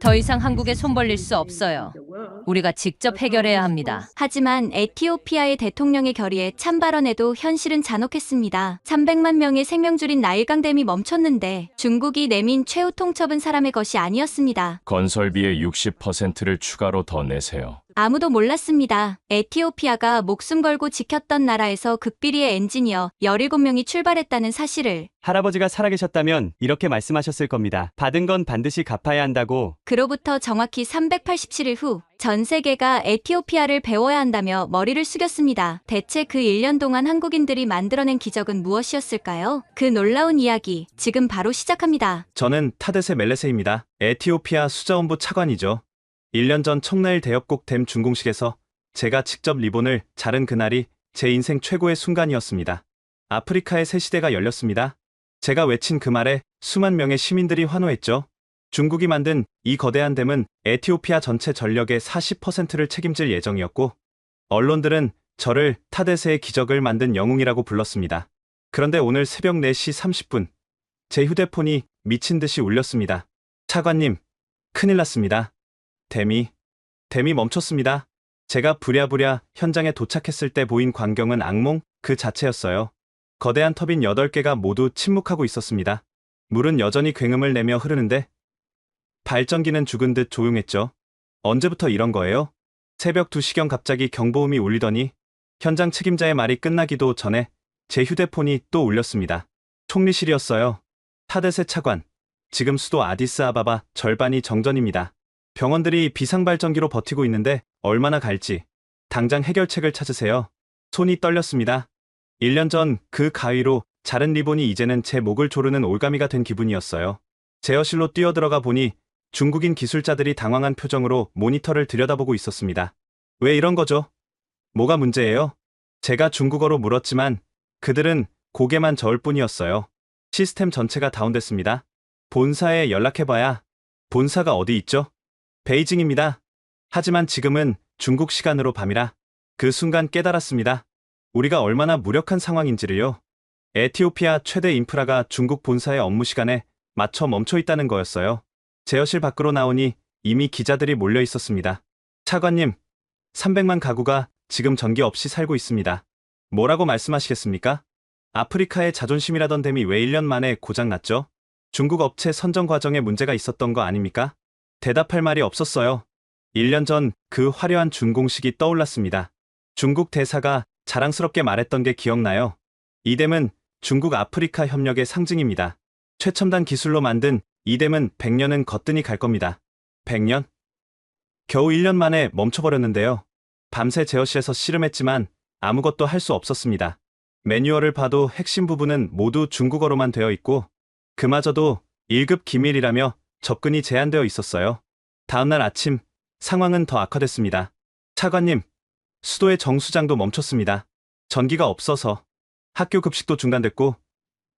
더 이상 한국에 손 벌릴 수 없어요. 우리가 직접 해결해야 합니다. 하지만 에티오피아의 대통령의 결의에 찬발언에도 현실은 잔혹했습니다. 300만 명의 생명줄인 나일강댐이 멈췄는데 중국이 내민 최후 통첩은 사람의 것이 아니었습니다. 건설비의 60%를 추가로 더 내세요. 아무도 몰랐습니다. 에티오피아가 목숨 걸고 지켰던 나라에서 극비리의 엔지니어 17명이 출발했다는 사실을. 할아버지가 살아계셨다면 이렇게 말씀하셨을 겁니다. 받은 건 반드시 갚아야 한다고. 그로부터 정확히 387일 후 전 세계가 에티오피아를 배워야 한다며 머리를 숙였습니다. 대체 그 1년 동안 한국인들이 만들어낸 기적은 무엇이었을까요? 그 놀라운 이야기 지금 바로 시작합니다. 저는 타데세 멜레세입니다. 에티오피아 수자원부 차관이죠. 1년 전 청라일 대협곡 댐 준공식에서 제가 직접 리본을 자른 그날이 제 인생 최고의 순간이었습니다. 아프리카의 새 시대가 열렸습니다. 제가 외친 그 말에 수만 명의 시민들이 환호했죠. 중국이 만든 이 거대한 댐은 에티오피아 전체 전력의 40%를 책임질 예정이었고, 언론들은 저를 타데세의 기적을 만든 영웅이라고 불렀습니다. 그런데 오늘 새벽 4시 30분, 제 휴대폰이 미친 듯이 울렸습니다. 차관님, 큰일 났습니다. 댐이 멈췄습니다. 제가 부랴부랴 현장에 도착했을 때 보인 광경은 악몽 그 자체였어요. 거대한 터빈 8개가 모두 침묵하고 있었습니다. 물은 여전히 굉음을 내며 흐르는데 발전기는 죽은 듯 조용했죠. 언제부터 이런 거예요? 새벽 2시경 갑자기 경보음이 울리더니 현장 책임자의 말이 끝나기도 전에 제 휴대폰이 또 울렸습니다. 총리실이었어요. 타데세 차관, 지금 수도 아디스아바바 절반이 정전입니다. 병원들이 비상발전기로 버티고 있는데 얼마나 갈지 당장 해결책을 찾으세요. 손이 떨렸습니다. 1년 전 그 가위로 자른 리본이 이제는 제 목을 조르는 올가미가 된 기분이었어요. 제어실로 뛰어들어가 보니 중국인 기술자들이 당황한 표정으로 모니터를 들여다보고 있었습니다. 왜 이런 거죠? 뭐가 문제예요? 제가 중국어로 물었지만 그들은 고개만 저을 뿐이었어요. 시스템 전체가 다운됐습니다. 본사에 연락해봐야. 본사가 어디 있죠? 베이징입니다. 하지만 지금은 중국 시간으로 밤이라 그 순간 깨달았습니다. 우리가 얼마나 무력한 상황인지를요. 에티오피아 최대 인프라가 중국 본사의 업무 시간에 맞춰 멈춰 있다는 거였어요. 제어실 밖으로 나오니 이미 기자들이 몰려 있었습니다. 차관님, 300만 가구가 지금 전기 없이 살고 있습니다. 뭐라고 말씀하시겠습니까? 아프리카의 자존심이라던 댐이 왜 1년 만에 고장났죠? 중국 업체 선정 과정에 문제가 있었던 거 아닙니까? 대답할 말이 없었어요. 1년 전 그 화려한 준공식이 떠올랐습니다. 중국 대사가 자랑스럽게 말했던 게 기억나요? 이 댐은 중국 아프리카 협력의 상징입니다. 최첨단 기술로 만든 이 댐은 100년은 거뜬히 갈 겁니다. 100년? 겨우 1년 만에 멈춰버렸는데요. 밤새 제어실에서 씨름했지만 아무것도 할 수 없었습니다. 매뉴얼을 봐도 핵심 부분은 모두 중국어로만 되어 있고 그마저도 1급 기밀이라며 접근이 제한되어 있었어요. 다음날 아침 상황은 더 악화됐습니다. 차관님, 수도의 정수장도 멈췄습니다. 전기가 없어서 학교 급식도 중단됐고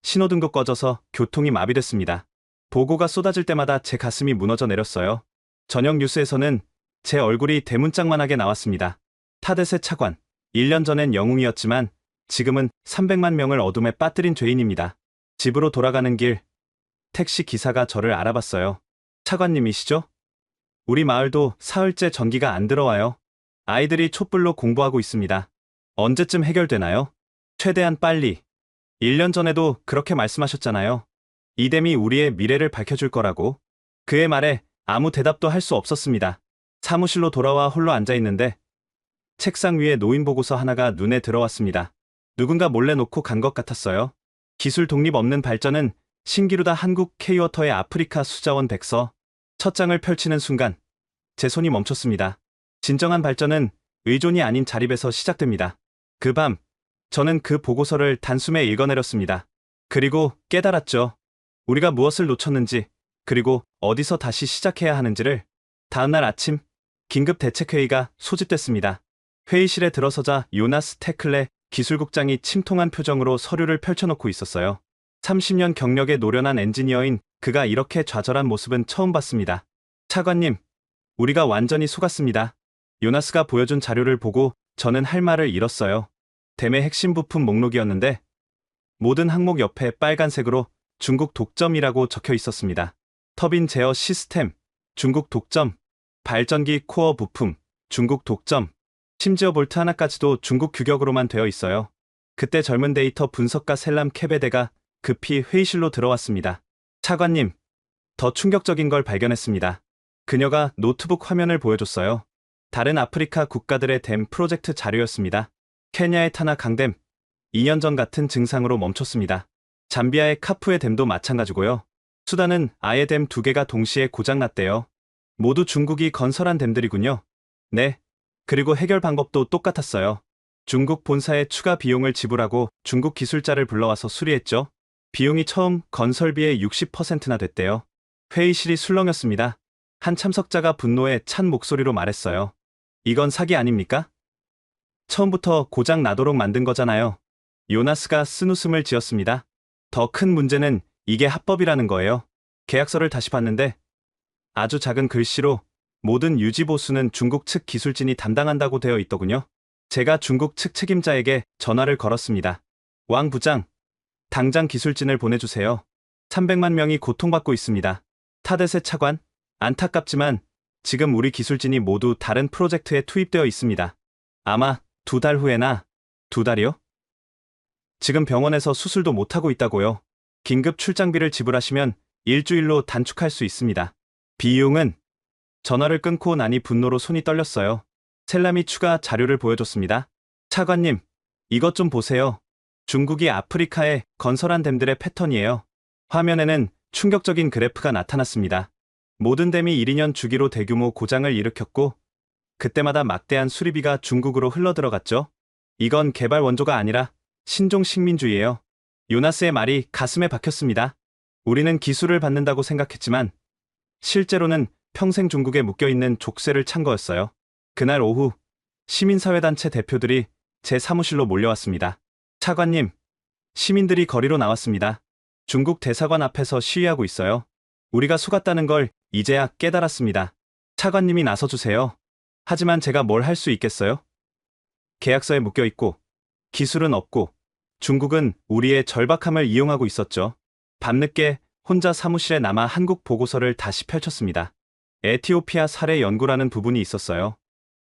신호등도 꺼져서 교통이 마비됐습니다. 보고가 쏟아질 때마다 제 가슴이 무너져 내렸어요. 저녁 뉴스에서는 제 얼굴이 대문짝만하게 나왔습니다. 타데세 차관, 1년 전엔 영웅이었지만 지금은 300만 명을 어둠에 빠뜨린 죄인입니다. 집으로 돌아가는 길, 택시 기사가 저를 알아봤어요. 차관님이시죠? 우리 마을도 사흘째 전기가 안 들어와요. 아이들이 촛불로 공부하고 있습니다. 언제쯤 해결되나요? 최대한 빨리. 1년 전에도 그렇게 말씀하셨잖아요. 이 댐이 우리의 미래를 밝혀줄 거라고. 그의 말에 아무 대답도 할 수 없었습니다. 사무실로 돌아와 홀로 앉아있는데 책상 위에 노인 보고서 하나가 눈에 들어왔습니다. 누군가 몰래 놓고 간 것 같았어요. 기술 독립 없는 발전은 신기루다 한국 K워터의 아프리카 수자원 백서. 첫 장을 펼치는 순간 제 손이 멈췄습니다. 진정한 발전은 의존이 아닌 자립에서 시작됩니다. 그 밤 저는 그 보고서를 단숨에 읽어내렸습니다. 그리고 깨달았죠. 우리가 무엇을 놓쳤는지, 그리고 어디서 다시 시작해야 하는지를. 다음날 아침 긴급 대책회의가 소집됐습니다. 회의실에 들어서자 요나스 테클레 기술국장이 침통한 표정으로 서류를 펼쳐놓고 있었어요. 30년 경력에 노련한 엔지니어인 그가 이렇게 좌절한 모습은 처음 봤습니다. 차관님, 우리가 완전히 속았습니다. 요나스가 보여준 자료를 보고 저는 할 말을 잃었어요. 댐의 핵심 부품 목록이었는데 모든 항목 옆에 빨간색으로 중국 독점이라고 적혀 있었습니다. 터빈 제어 시스템, 중국 독점. 발전기 코어 부품, 중국 독점. 심지어 볼트 하나까지도 중국 규격으로만 되어 있어요. 그때 젊은 데이터 분석가 셀람 케베데가 급히 회의실로 들어왔습니다. 차관님, 더 충격적인 걸 발견했습니다. 그녀가 노트북 화면을 보여줬어요. 다른 아프리카 국가들의 댐 프로젝트 자료였습니다. 케냐의 타나 강댐, 2년 전 같은 증상으로 멈췄습니다. 잠비아의 카푸의 댐도 마찬가지고요. 수단은 아예 댐 2개가 동시에 고장났대요. 모두 중국이 건설한 댐들이군요. 네. 그리고 해결 방법도 똑같았어요. 중국 본사에 추가 비용을 지불하고 중국 기술자를 불러와서 수리했죠. 비용이 처음 건설비의 60%나 됐대요. 회의실이 술렁였습니다. 한 참석자가 분노에 찬 목소리로 말했어요. 이건 사기 아닙니까? 처음부터 고장 나도록 만든 거잖아요. 요나스가 쓴웃음을 지었습니다. 더 큰 문제는 이게 합법이라는 거예요. 계약서를 다시 봤는데 아주 작은 글씨로 모든 유지 보수는 중국 측 기술진이 담당한다고 되어 있더군요. 제가 중국 측 책임자에게 전화를 걸었습니다. 왕 부장, 당장 기술진을 보내주세요. 300만 명이 고통받고 있습니다. 타데세 차관, 안타깝지만 지금 우리 기술진이 모두 다른 프로젝트에 투입되어 있습니다. 아마 2달 후에나 2달이요? 지금 병원에서 수술도 못하고 있다고요. 긴급 출장비를 지불하시면 일주일로 단축할 수 있습니다. 비용은? 전화를 끊고 나니 분노로 손이 떨렸어요. 셀람이 추가 자료를 보여줬습니다. 차관님, 이것 좀 보세요. 중국이 아프리카에 건설한 댐들의 패턴이에요. 화면에는 충격적인 그래프가 나타났습니다. 모든 댐이 1, 2년 주기로 대규모 고장을 일으켰고 그때마다 막대한 수리비가 중국으로 흘러들어갔죠. 이건 개발 원조가 아니라 신종 식민주의예요. 요나스의 말이 가슴에 박혔습니다. 우리는 기술을 받는다고 생각했지만 실제로는 평생 중국에 묶여있는 족쇄를 찬 거였어요. 그날 오후 시민사회단체 대표들이 제 사무실로 몰려왔습니다. 차관님, 시민들이 거리로 나왔습니다. 중국 대사관 앞에서 시위하고 있어요. 우리가 속았다는 걸 이제야 깨달았습니다. 차관님이 나서주세요. 하지만 제가 뭘 할 수 있겠어요? 계약서에 묶여있고 기술은 없고 중국은 우리의 절박함을 이용하고 있었죠. 밤늦게 혼자 사무실에 남아 한국 보고서를 다시 펼쳤습니다. 에티오피아 사례 연구라는 부분이 있었어요.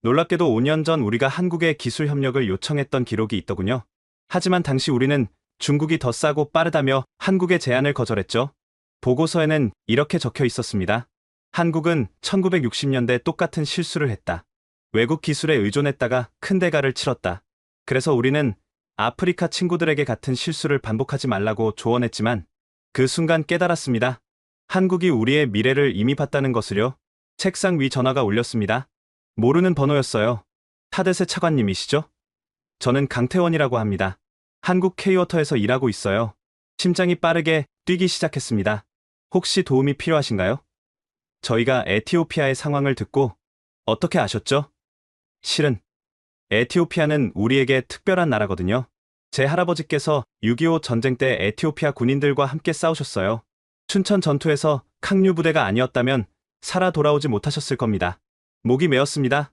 놀랍게도 5년 전 우리가 한국에 기술 협력을 요청했던 기록이 있더군요. 하지만 당시 우리는 중국이 더 싸고 빠르다며 한국의 제안을 거절했죠. 보고서에는 이렇게 적혀 있었습니다. 한국은 1960년대 똑같은 실수를 했다. 외국 기술에 의존했다가 큰 대가를 치렀다. 그래서 우리는 아프리카 친구들에게 같은 실수를 반복하지 말라고 조언했지만 그 순간 깨달았습니다. 한국이 우리의 미래를 이미 봤다는 것을요. 책상 위 전화가 울렸습니다. 모르는 번호였어요. 타데세 차관님이시죠? 저는 강태원이라고 합니다. 한국 K워터에서 일하고 있어요. 심장이 빠르게 뛰기 시작했습니다. 혹시 도움이 필요하신가요? 저희가 에티오피아의 상황을 듣고 어떻게 아셨죠? 실은 에티오피아는 우리에게 특별한 나라거든요. 제 할아버지께서 6.25 전쟁 때 에티오피아 군인들과 함께 싸우셨어요. 춘천 전투에서抗류 부대가 아니었다면 살아 돌아오지 못하셨을 겁니다. 목이 메었습니다.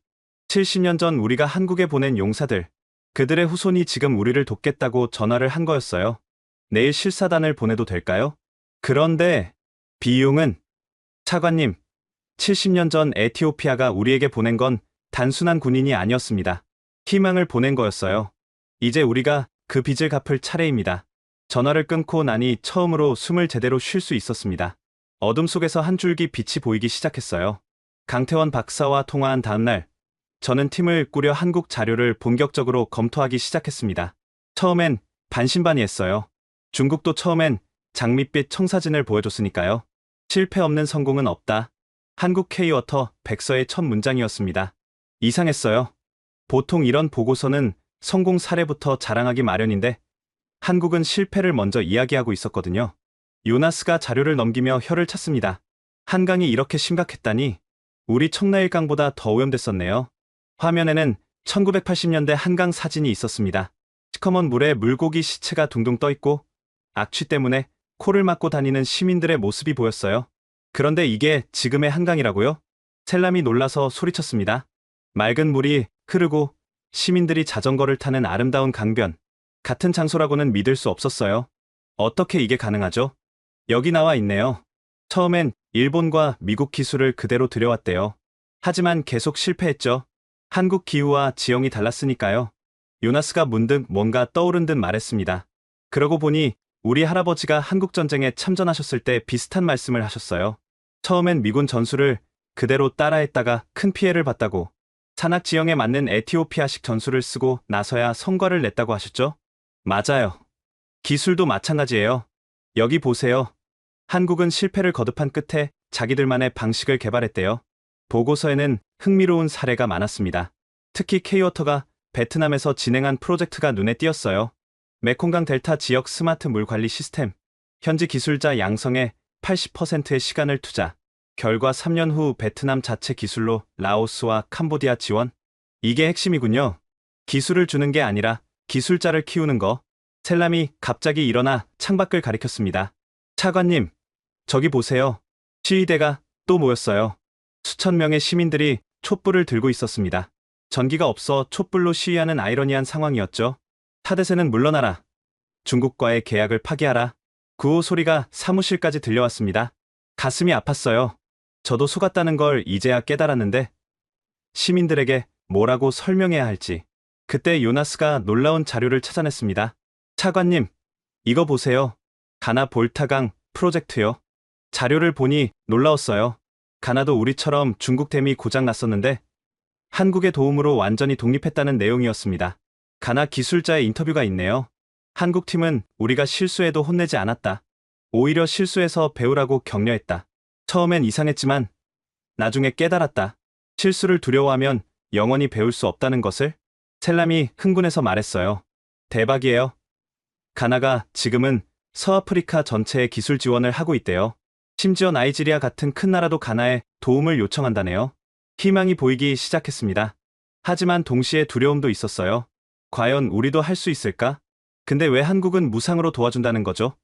70년 전 우리가 한국에 보낸 용사들, 그들의 후손이 지금 우리를 돕겠다고 전화를 한 거였어요. 내일 실사단을 보내도 될까요? 그런데 비용은? 차관님, 70년 전 에티오피아가 우리에게 보낸 건 단순한 군인이 아니었습니다. 희망을 보낸 거였어요. 이제 우리가 그 빚을 갚을 차례입니다. 전화를 끊고 나니 처음으로 숨을 제대로 쉴 수 있었습니다. 어둠 속에서 한 줄기 빛이 보이기 시작했어요. 강태원 박사와 통화한 다음 날, 저는 팀을 꾸려 한국 자료를 본격적으로 검토하기 시작했습니다. 처음엔 반신반의했어요. 중국도 처음엔 장밋빛 청사진을 보여줬으니까요. 실패 없는 성공은 없다. 한국 K워터 백서의 첫 문장이었습니다. 이상했어요. 보통 이런 보고서는 성공 사례부터 자랑하기 마련인데 한국은 실패를 먼저 이야기하고 있었거든요. 요나스가 자료를 넘기며 혀를 찼습니다. 한강이 이렇게 심각했다니 우리 청라일강보다 더 오염됐었네요. 화면에는 1980년대 한강 사진이 있었습니다. 시커먼 물에 물고기 시체가 둥둥 떠있고 악취 때문에 코를 막고 다니는 시민들의 모습이 보였어요. 그런데 이게 지금의 한강이라고요? 셀람이 놀라서 소리쳤습니다. 맑은 물이 흐르고 시민들이 자전거를 타는 아름다운 강변. 같은 장소라고는 믿을 수 없었어요. 어떻게 이게 가능하죠? 여기 나와 있네요. 처음엔 일본과 미국 기술을 그대로 들여왔대요. 하지만 계속 실패했죠. 한국 기후와 지형이 달랐으니까요. 요나스가 문득 뭔가 떠오른 듯 말했습니다. 그러고 보니 우리 할아버지가 한국전쟁에 참전하셨을 때 비슷한 말씀을 하셨어요. 처음엔 미군 전술을 그대로 따라했다가 큰 피해를 봤다고. 산악 지형에 맞는 에티오피아식 전술을 쓰고 나서야 성과를 냈다고 하셨죠? 맞아요. 기술도 마찬가지예요. 여기 보세요. 한국은 실패를 거듭한 끝에 자기들만의 방식을 개발했대요. 보고서에는 흥미로운 사례가 많았습니다. 특히 K워터가 베트남에서 진행한 프로젝트가 눈에 띄었어요. 메콩강 델타 지역 스마트 물 관리 시스템. 현지 기술자 양성에 80%의 시간을 투자. 결과 3년 후 베트남 자체 기술로 라오스와 캄보디아 지원. 이게 핵심이군요. 기술을 주는 게 아니라 기술자를 키우는 거. 셀람이 갑자기 일어나 창밖을 가리켰습니다. 차관님, 저기 보세요. 시위대가 또 모였어요. 수천 명의 시민들이 촛불을 들고 있었습니다. 전기가 없어 촛불로 시위하는 아이러니한 상황이었죠. 타데세는 물러나라. 중국과의 계약을 파기하라. 구호 소리가 사무실까지 들려왔습니다. 가슴이 아팠어요. 저도 속았다는 걸 이제야 깨달았는데 시민들에게 뭐라고 설명해야 할지. 그때 요나스가 놀라운 자료를 찾아냈습니다. 차관님, 이거 보세요. 가나 볼타강 프로젝트요. 자료를 보니 놀라웠어요. 가나도 우리처럼 중국댐이 고장 났었는데 한국의 도움으로 완전히 독립했다는 내용이었습니다. 가나 기술자의 인터뷰가 있네요. 한국팀은 우리가 실수해도 혼내지 않았다. 오히려 실수해서 배우라고 격려했다. 처음엔 이상했지만 나중에 깨달았다. 실수를 두려워하면 영원히 배울 수 없다는 것을. 셀람이 흥분해서 말했어요. 대박이에요. 가나가 지금은 서아프리카 전체에 기술 지원을 하고 있대요. 심지어 나이지리아 같은 큰 나라도 가나에 도움을 요청한다네요. 희망이 보이기 시작했습니다. 하지만 동시에 두려움도 있었어요. 과연 우리도 할 수 있을까? 근데 왜 한국은 무상으로 도와준다는 거죠?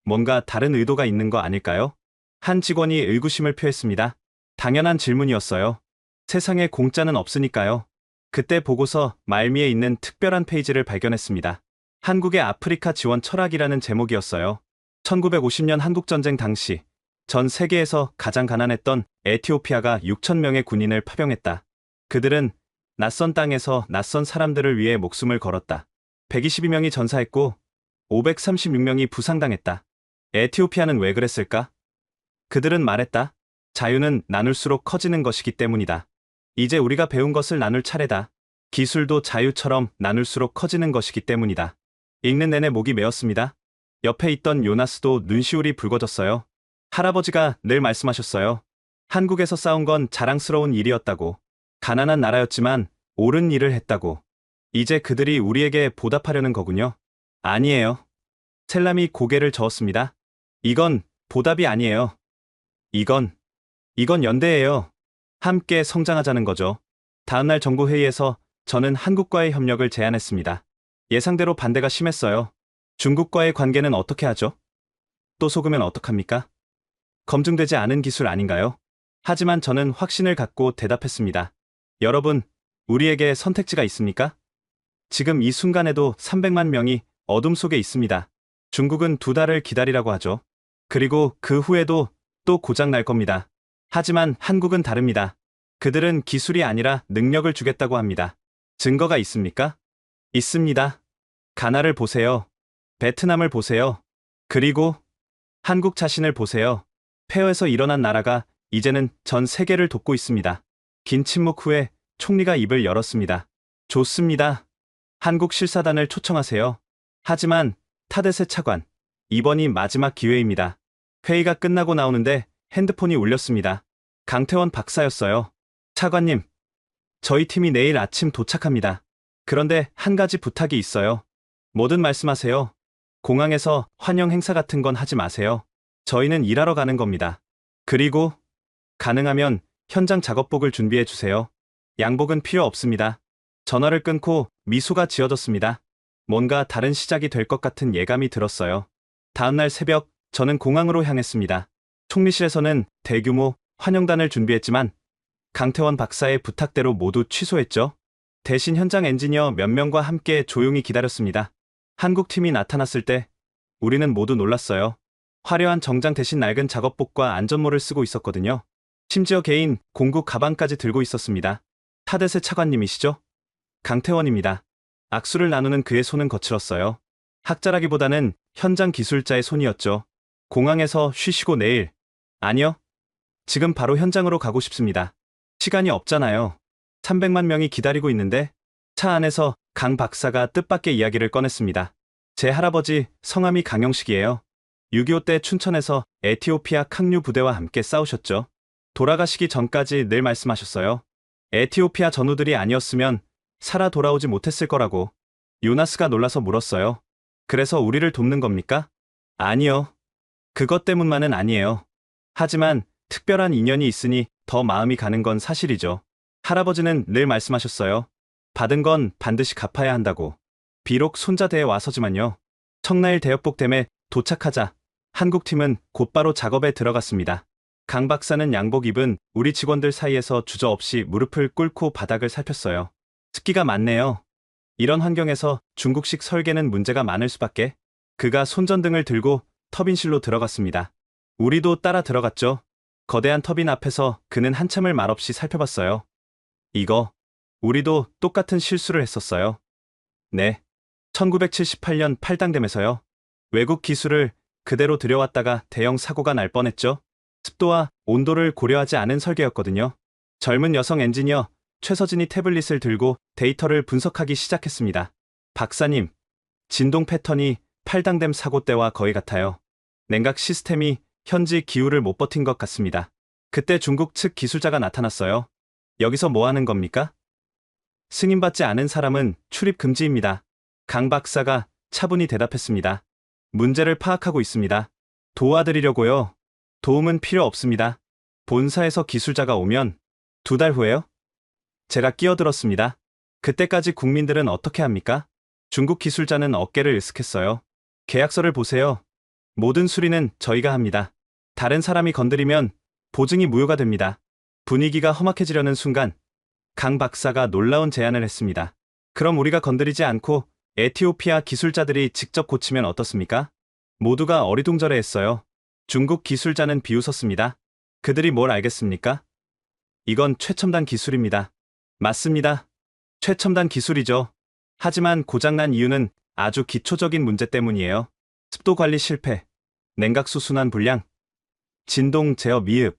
뭔가 다른 의도가 있는 거 아닐까요? 한 직원이 의구심을 표했습니다. 당연한 질문이었어요. 세상에 공짜는 없으니까요. 그때 보고서 말미에 있는 특별한 페이지를 발견했습니다. 한국의 아프리카 지원 철학이라는 제목이었어요. 1950년 한국전쟁 당시 전 세계에서 가장 가난했던 에티오피아가 6천 명의 군인을 파병했다. 그들은 낯선 땅에서 낯선 사람들을 위해 목숨을 걸었다. 122명이 전사했고 536명이 부상당했다. 에티오피아는 왜 그랬을까? 그들은 말했다. 자유는 나눌수록 커지는 것이기 때문이다. 이제 우리가 배운 것을 나눌 차례다. 기술도 자유처럼 나눌수록 커지는 것이기 때문이다. 읽는 내내 목이 메었습니다. 옆에 있던 요나스도 눈시울이 붉어졌어요. 할아버지가 늘 말씀하셨어요. 한국에서 싸운 건 자랑스러운 일이었다고. 가난한 나라였지만 옳은 일을 했다고. 이제 그들이 우리에게 보답하려는 거군요. 아니에요. 셀람이 고개를 저었습니다. 이건 보답이 아니에요. 이건 연대예요. 함께 성장하자는 거죠. 다음날 정부회의에서 저는 한국과의 협력을 제안했습니다. 예상대로 반대가 심했어요. 중국과의 관계는 어떻게 하죠? 또 속으면 어떡합니까? 검증되지 않은 기술 아닌가요? 하지만 저는 확신을 갖고 대답했습니다. 여러분, 우리에게 선택지가 있습니까? 지금 이 순간에도 300만 명이 어둠 속에 있습니다. 중국은 2달을 기다리라고 하죠. 그리고 그 후에도 또 고장 날 겁니다. 하지만 한국은 다릅니다. 그들은 기술이 아니라 능력을 주겠다고 합니다. 증거가 있습니까? 있습니다. 가나를 보세요. 베트남을 보세요. 그리고 한국 자신을 보세요. 폐허에서 일어난 나라가 이제는 전 세계를 돕고 있습니다. 긴 침묵 후에 총리가 입을 열었습니다. 좋습니다. 한국 실사단을 초청하세요. 하지만 타데세 차관, 이번이 마지막 기회입니다. 회의가 끝나고 나오는데 핸드폰이 울렸습니다. 강태원 박사였어요. 차관님, 저희 팀이 내일 아침 도착합니다. 그런데 한 가지 부탁이 있어요. 뭐든 말씀하세요. 공항에서 환영 행사 같은 건 하지 마세요. 저희는 일하러 가는 겁니다. 그리고 가능하면 현장 작업복을 준비해 주세요. 양복은 필요 없습니다. 전화를 끊고 미소가 지어졌습니다. 뭔가 다른 시작이 될 것 같은 예감이 들었어요. 다음날 새벽 저는 공항으로 향했습니다. 총리실에서는 대규모 환영단을 준비했지만 강태원 박사의 부탁대로 모두 취소했죠. 대신 현장 엔지니어 몇 명과 함께 조용히 기다렸습니다. 한국 팀이 나타났을 때 우리는 모두 놀랐어요. 화려한 정장 대신 낡은 작업복과 안전모를 쓰고 있었거든요. 심지어 개인 공구 가방까지 들고 있었습니다. 타데세 차관님이시죠? 강태원입니다. 악수를 나누는 그의 손은 거칠었어요. 학자라기보다는 현장 기술자의 손이었죠. 공항에서 쉬시고 내일. 아니요. 지금 바로 현장으로 가고 싶습니다. 시간이 없잖아요. 300만 명이 기다리고 있는데. 차 안에서 강 박사가 뜻밖의 이야기를 꺼냈습니다. 제 할아버지 성함이 강영식이에요. 6.25 때 춘천에서 에티오피아抗류 부대와 함께 싸우셨죠. 돌아가시기 전까지 늘 말씀하셨어요. 에티오피아 전우들이 아니었으면 살아 돌아오지 못했을 거라고. 요나스가 놀라서 물었어요. 그래서 우리를 돕는 겁니까? 아니요. 그것 때문만은 아니에요. 하지만 특별한 인연이 있으니 더 마음이 가는 건 사실이죠. 할아버지는 늘 말씀하셨어요. 받은 건 반드시 갚아야 한다고. 비록 손자대에 와서지만요. 청라일 대역복댐에 도착하자 한국팀은 곧바로 작업에 들어갔습니다. 강 박사는 양복 입은 우리 직원들 사이에서 주저없이 무릎을 꿇고 바닥을 살폈어요. 습기가 많네요. 이런 환경에서 중국식 설계는 문제가 많을 수밖에. 그가 손전등을 들고 터빈실로 들어갔습니다. 우리도 따라 들어갔죠. 거대한 터빈 앞에서 그는 한참을 말없이 살펴봤어요. 이거, 우리도 똑같은 실수를 했었어요. 네. 1978년 팔당댐에서요. 외국 기술을 그대로 들여왔다가 대형 사고가 날 뻔했죠. 습도와 온도를 고려하지 않은 설계였거든요. 젊은 여성 엔지니어 최서진이 태블릿을 들고 데이터를 분석하기 시작했습니다. 박사님, 진동 패턴이 팔당댐 사고 때와 거의 같아요. 냉각 시스템이 현지 기후를 못 버틴 것 같습니다. 그때 중국 측 기술자가 나타났어요. 여기서 뭐 하는 겁니까? 승인받지 않은 사람은 출입 금지입니다. 강 박사가 차분히 대답했습니다. 문제를 파악하고 있습니다. 도와드리려고요. 도움은 필요 없습니다. 본사에서 기술자가 오면 2달 후에요? 제가 끼어들었습니다. 그때까지 국민들은 어떻게 합니까? 중국 기술자는 어깨를 으쓱했어요. 계약서를 보세요. 모든 수리는 저희가 합니다. 다른 사람이 건드리면 보증이 무효가 됩니다. 분위기가 험악해지려는 순간 강 박사가 놀라운 제안을 했습니다. 그럼 우리가 건드리지 않고 에티오피아 기술자들이 직접 고치면 어떻습니까? 모두가 어리둥절해했어요. 중국 기술자는 비웃었습니다. 그들이 뭘 알겠습니까? 이건 최첨단 기술입니다. 맞습니다. 최첨단 기술이죠. 하지만 고장난 이유는 아주 기초적인 문제 때문이에요. 습도 관리 실패, 냉각수 순환 불량, 진동 제어 미흡.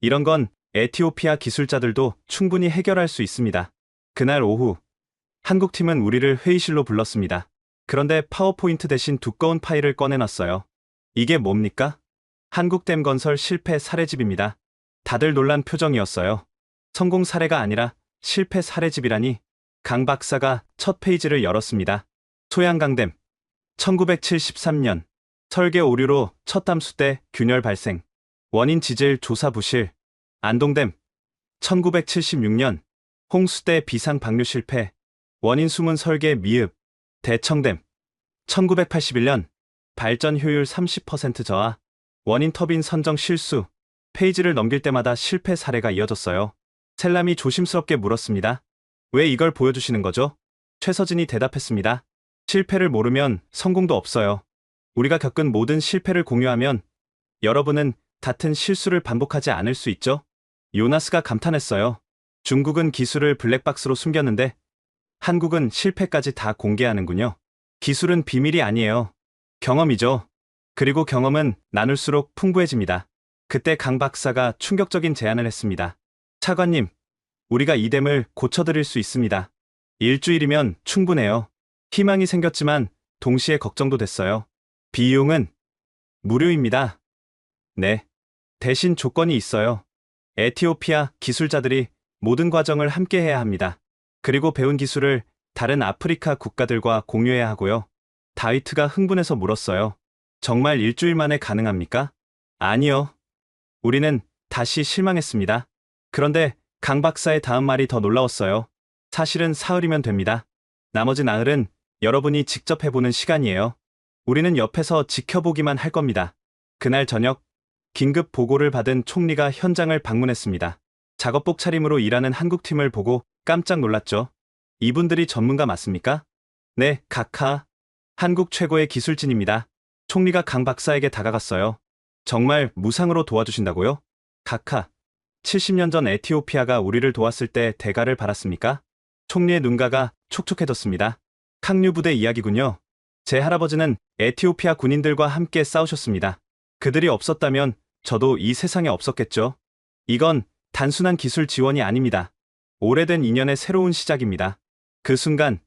이런 건 에티오피아 기술자들도 충분히 해결할 수 있습니다. 그날 오후, 한국팀은 우리를 회의실로 불렀습니다. 그런데 파워포인트 대신 두꺼운 파일을 꺼내놨어요. 이게 뭡니까? 한국댐 건설 실패 사례집입니다. 다들 놀란 표정이었어요. 성공 사례가 아니라 실패 사례집이라니. 강 박사가 첫 페이지를 열었습니다. 소양강댐 1973년 설계 오류로 첫 담수 때 균열 발생. 원인 지질 조사 부실. 안동댐 1976년 홍수 때 비상 방류 실패. 원인 수문 설계 미흡. 대청댐 1981년 발전 효율 30% 저하. 원인 터빈 선정 실수. 페이지를 넘길 때마다 실패 사례가 이어졌어요. 셀람이 조심스럽게 물었습니다. 왜 이걸 보여주시는 거죠? 최서진이 대답했습니다. 실패를 모르면 성공도 없어요. 우리가 겪은 모든 실패를 공유하면 여러분은 같은 실수를 반복하지 않을 수 있죠? 요나스가 감탄했어요. 중국은 기술을 블랙박스로 숨겼는데 한국은 실패까지 다 공개하는군요. 기술은 비밀이 아니에요. 경험이죠. 그리고 경험은 나눌수록 풍부해집니다. 그때 강 박사가 충격적인 제안을 했습니다. 차관님, 우리가 이 댐을 고쳐드릴 수 있습니다. 일주일이면 충분해요. 희망이 생겼지만 동시에 걱정도 됐어요. 비용은 무료입니다. 네. 대신 조건이 있어요. 에티오피아 기술자들이 모든 과정을 함께 해야 합니다. 그리고 배운 기술을 다른 아프리카 국가들과 공유해야 하고요. 다위트가 흥분해서 물었어요. 정말 일주일 만에 가능합니까? 아니요. 우리는 다시 실망했습니다. 그런데 강 박사의 다음 말이 더 놀라웠어요. 사실은 사흘이면 됩니다. 나머지 나흘은 여러분이 직접 해보는 시간이에요. 우리는 옆에서 지켜보기만 할 겁니다. 그날 저녁, 긴급 보고를 받은 총리가 현장을 방문했습니다. 작업복 차림으로 일하는 한국팀을 보고 깜짝 놀랐죠. 이분들이 전문가 맞습니까? 네, 각하. 한국 최고의 기술진입니다. 총리가 강 박사에게 다가갔어요. 정말 무상으로 도와주신다고요? 카카. 70년 전 에티오피아가 우리를 도왔을 때 대가를 받았습니까? 총리의 눈가가 촉촉해졌습니다.抗류 부대 이야기군요. 제 할아버지는 에티오피아 군인들과 함께 싸우셨습니다. 그들이 없었다면 저도 이 세상에 없었겠죠. 이건 단순한 기술 지원이 아닙니다. 오래된 인연의 새로운 시작입니다. 그 순간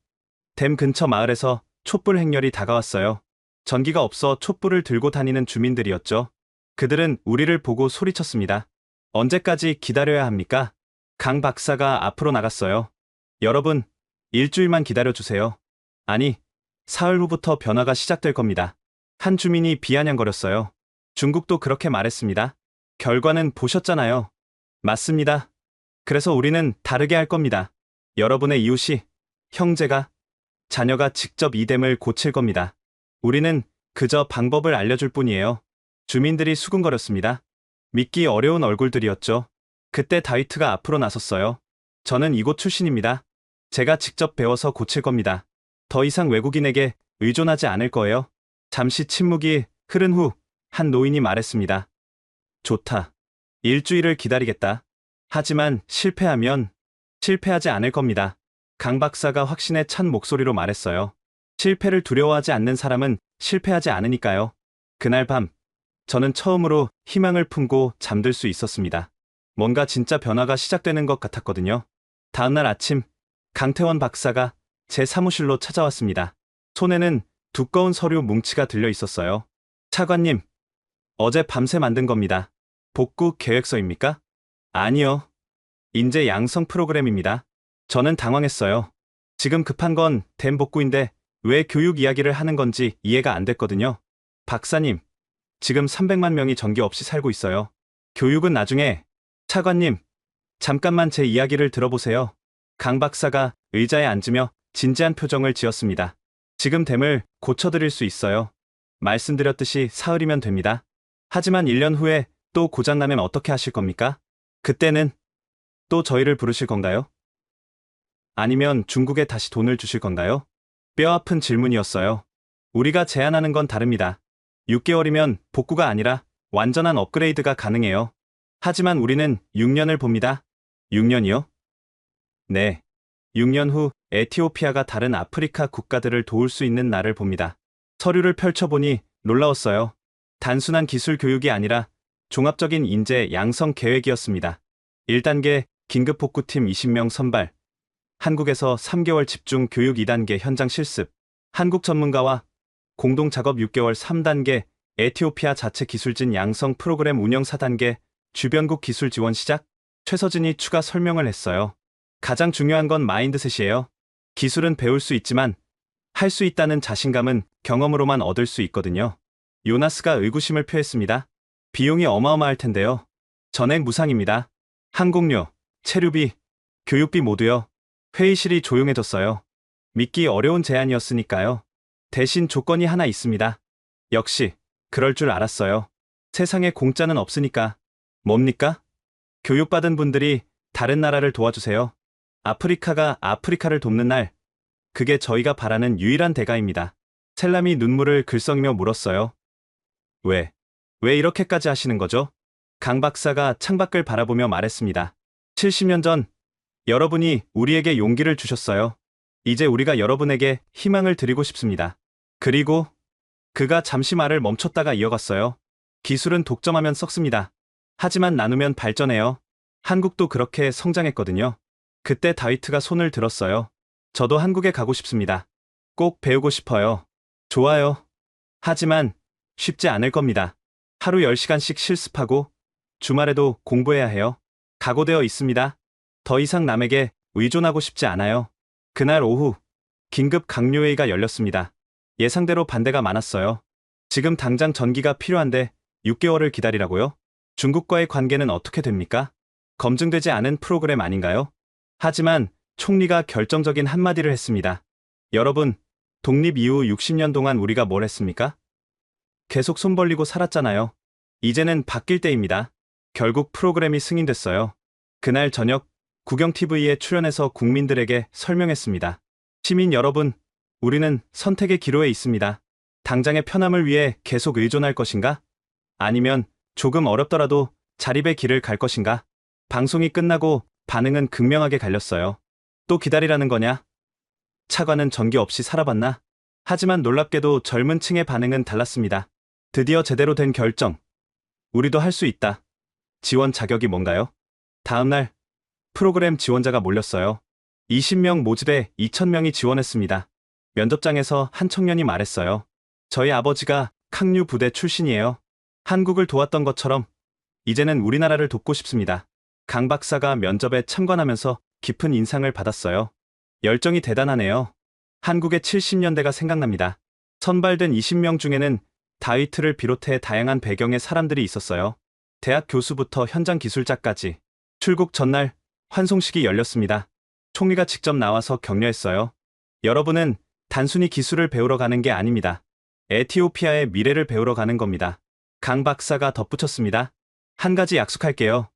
댐 근처 마을에서 촛불 행렬이 다가왔어요. 전기가 없어 촛불을 들고 다니는 주민들이었죠. 그들은 우리를 보고 소리쳤습니다. 언제까지 기다려야 합니까? 강 박사가 앞으로 나갔어요. 여러분, 일주일만 기다려주세요. 아니, 사흘 후부터 변화가 시작될 겁니다. 한 주민이 비아냥거렸어요. 중국도 그렇게 말했습니다. 결과는 보셨잖아요. 맞습니다. 그래서 우리는 다르게 할 겁니다. 여러분의 이웃이, 형제가, 자녀가 직접 이 댐을 고칠 겁니다. 우리는 그저 방법을 알려줄 뿐이에요. 주민들이 수군거렸습니다. 믿기 어려운 얼굴들이었죠. 그때 다위트가 앞으로 나섰어요. 저는 이곳 출신입니다. 제가 직접 배워서 고칠 겁니다. 더 이상 외국인에게 의존하지 않을 거예요. 잠시 침묵이 흐른 후 한 노인이 말했습니다. 좋다. 일주일을 기다리겠다. 하지만 실패하지 않을 겁니다. 강 박사가 확신에 찬 목소리로 말했어요. 실패를 두려워하지 않는 사람은 실패하지 않으니까요. 그날 밤, 저는 처음으로 희망을 품고 잠들 수 있었습니다. 뭔가 진짜 변화가 시작되는 것 같았거든요. 다음날 아침, 강태원 박사가 제 사무실로 찾아왔습니다. 손에는 두꺼운 서류 뭉치가 들려 있었어요. 차관님, 어제 밤새 만든 겁니다. 복구 계획서입니까? 아니요. 인재 양성 프로그램입니다. 저는 당황했어요. 지금 급한 건 댐 복구인데 왜 교육 이야기를 하는 건지 이해가 안 됐거든요. 박사님, 지금 300만 명이 전기 없이 살고 있어요. 교육은 나중에. 차관님, 잠깐만 제 이야기를 들어보세요. 강 박사가 의자에 앉으며 진지한 표정을 지었습니다. 지금 댐을 고쳐드릴 수 있어요. 말씀드렸듯이 사흘이면 됩니다. 하지만 1년 후에 또 고장나면 어떻게 하실 겁니까? 그때는 또 저희를 부르실 건가요? 아니면 중국에 다시 돈을 주실 건가요? 뼈아픈 질문이었어요. 우리가 제안하는 건 다릅니다. 6개월이면 복구가 아니라 완전한 업그레이드가 가능해요. 하지만 우리는 6년을 봅니다. 6년이요? 네. 6년 후 에티오피아가 다른 아프리카 국가들을 도울 수 있는 날을 봅니다. 서류를 펼쳐보니 놀라웠어요. 단순한 기술 교육이 아니라 종합적인 인재 양성 계획이었습니다. 1단계 긴급 복구팀 20명 선발. 한국에서 3개월 집중 교육 2단계 현장 실습. 한국 전문가와 공동 작업 6개월 3단계 에티오피아 자체 기술진 양성 프로그램 운영 4단계 주변국 기술 지원 시작. 최서진이 추가 설명을 했어요. 가장 중요한 건 마인드셋이에요. 기술은 배울 수 있지만 할 수 있다는 자신감은 경험으로만 얻을 수 있거든요. 요나스가 의구심을 표했습니다. 비용이 어마어마할 텐데요. 전액 무상입니다. 항공료, 체류비, 교육비 모두요. 회의실이 조용해졌어요. 믿기 어려운 제안이었으니까요. 대신 조건이 하나 있습니다. 역시 그럴 줄 알았어요. 세상에 공짜는 없으니까. 뭡니까? 교육받은 분들이 다른 나라를 도와주세요. 아프리카가 아프리카를 돕는 날, 그게 저희가 바라는 유일한 대가입니다. 셀람이 눈물을 글썽이며 물었어요. 왜 이렇게까지 하시는 거죠? 강 박사가 창밖을 바라보며 말했습니다. 70년 전 여러분이 우리에게 용기를 주셨어요. 이제 우리가 여러분에게 희망을 드리고 싶습니다. 그리고 그가 잠시 말을 멈췄다가 이어갔어요. 기술은 독점하면 썩습니다. 하지만 나누면 발전해요. 한국도 그렇게 성장했거든요. 그때 다위트가 손을 들었어요. 저도 한국에 가고 싶습니다. 꼭 배우고 싶어요. 좋아요. 하지만 쉽지 않을 겁니다. 하루 10시간씩 실습하고 주말에도 공부해야 해요. 각오되어 있습니다. 더 이상 남에게 의존하고 싶지 않아요. 그날 오후 긴급 강요회의가 열렸습니다. 예상대로 반대가 많았어요. 지금 당장 전기가 필요한데 6개월을 기다리라고요? 중국과의 관계는 어떻게 됩니까? 검증되지 않은 프로그램 아닌가요? 하지만 총리가 결정적인 한마디를 했습니다. 여러분, 독립 이후 60년 동안 우리가 뭘 했습니까? 계속 손 벌리고 살았잖아요. 이제는 바뀔 때입니다. 결국 프로그램이 승인됐어요. 그날 저녁 국영TV에 출연해서 국민들에게 설명했습니다. 시민 여러분, 우리는 선택의 기로에 있습니다. 당장의 편함을 위해 계속 의존할 것인가? 아니면 조금 어렵더라도 자립의 길을 갈 것인가? 방송이 끝나고 반응은 극명하게 갈렸어요. 또 기다리라는 거냐? 차관은 전기 없이 살아봤나? 하지만 놀랍게도 젊은 층의 반응은 달랐습니다. 드디어 제대로 된 결정. 우리도 할 수 있다. 지원 자격이 뭔가요? 다음날 프로그램 지원자가 몰렸어요. 20명 모집에 2,000명이 지원했습니다. 면접장에서 한 청년이 말했어요. 저희 아버지가抗류 부대 출신이에요. 한국을 도왔던 것처럼 이제는 우리나라를 돕고 싶습니다. 강 박사가 면접에 참관하면서 깊은 인상을 받았어요. 열정이 대단하네요. 한국의 70년대가 생각납니다. 선발된 20명 중에는 다위트를 비롯해 다양한 배경의 사람들이 있었어요. 대학 교수부터 현장 기술자까지. 출국 전날 환송식이 열렸습니다. 총리가 직접 나와서 격려했어요. 여러분은 단순히 기술을 배우러 가는 게 아닙니다. 에티오피아의 미래를 배우러 가는 겁니다. 강 박사가 덧붙였습니다. 한 가지 약속할게요.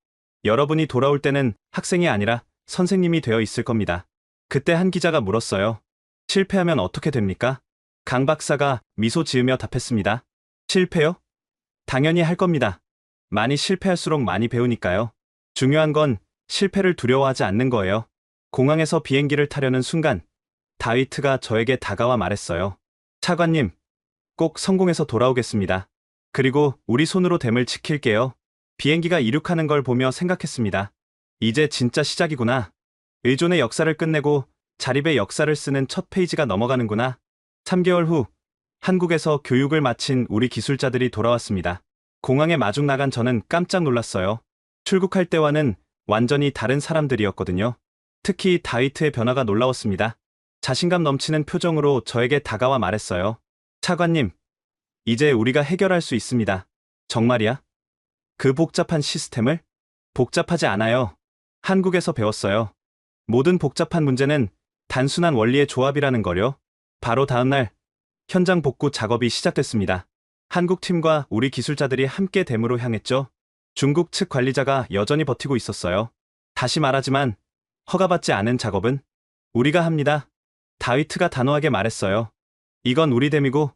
여러분이 돌아올 때는 학생이 아니라 선생님이 되어 있을 겁니다. 그때 한 기자가 물었어요. 실패하면 어떻게 됩니까? 강 박사가 미소 지으며 답했습니다. 실패요? 당연히 할 겁니다. 많이 실패할수록 많이 배우니까요. 중요한 건 실패를 두려워하지 않는 거예요. 공항에서 비행기를 타려는 순간 다위트가 저에게 다가와 말했어요. 차관님, 꼭 성공해서 돌아오겠습니다. 그리고 우리 손으로 댐을 지킬게요. 비행기가 이륙하는 걸 보며 생각했습니다. 이제 진짜 시작이구나. 의존의 역사를 끝내고 자립의 역사를 쓰는 첫 페이지가 넘어가는구나. 3개월 후 한국에서 교육을 마친 우리 기술자들이 돌아왔습니다. 공항에 마중 나간 저는 깜짝 놀랐어요. 출국할 때와는 완전히 다른 사람들이었거든요. 특히 다위트의 변화가 놀라웠습니다. 자신감 넘치는 표정으로 저에게 다가와 말했어요. 차관님, 이제 우리가 해결할 수 있습니다. 정말이야? 그 복잡한 시스템을? 복잡하지 않아요. 한국에서 배웠어요. 모든 복잡한 문제는 단순한 원리의 조합이라는 거요. 바로 다음날 현장 복구 작업이 시작됐습니다. 한국 팀과 우리 기술자들이 함께 댐으로 향했죠. 중국 측 관리자가 여전히 버티고 있었어요. 다시 말하지만 허가받지 않은 작업은 우리가 합니다. 다위트가 단호하게 말했어요. 이건 우리 댐이고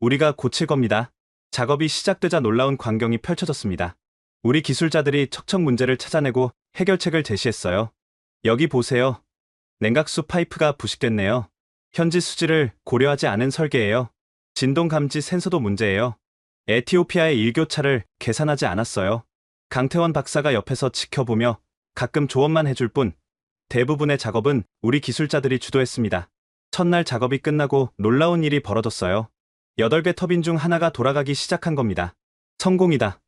우리가 고칠 겁니다. 작업이 시작되자 놀라운 광경이 펼쳐졌습니다. 우리 기술자들이 척척 문제를 찾아내고 해결책을 제시했어요. 여기 보세요. 냉각수 파이프가 부식됐네요. 현지 수질을 고려하지 않은 설계예요. 진동 감지 센서도 문제예요. 에티오피아의 일교차를 계산하지 않았어요. 강태원 박사가 옆에서 지켜보며 가끔 조언만 해줄 뿐 대부분의 작업은 우리 기술자들이 주도했습니다. 첫날 작업이 끝나고 놀라운 일이 벌어졌어요. 8개 터빈 중 하나가 돌아가기 시작한 겁니다. 성공이다.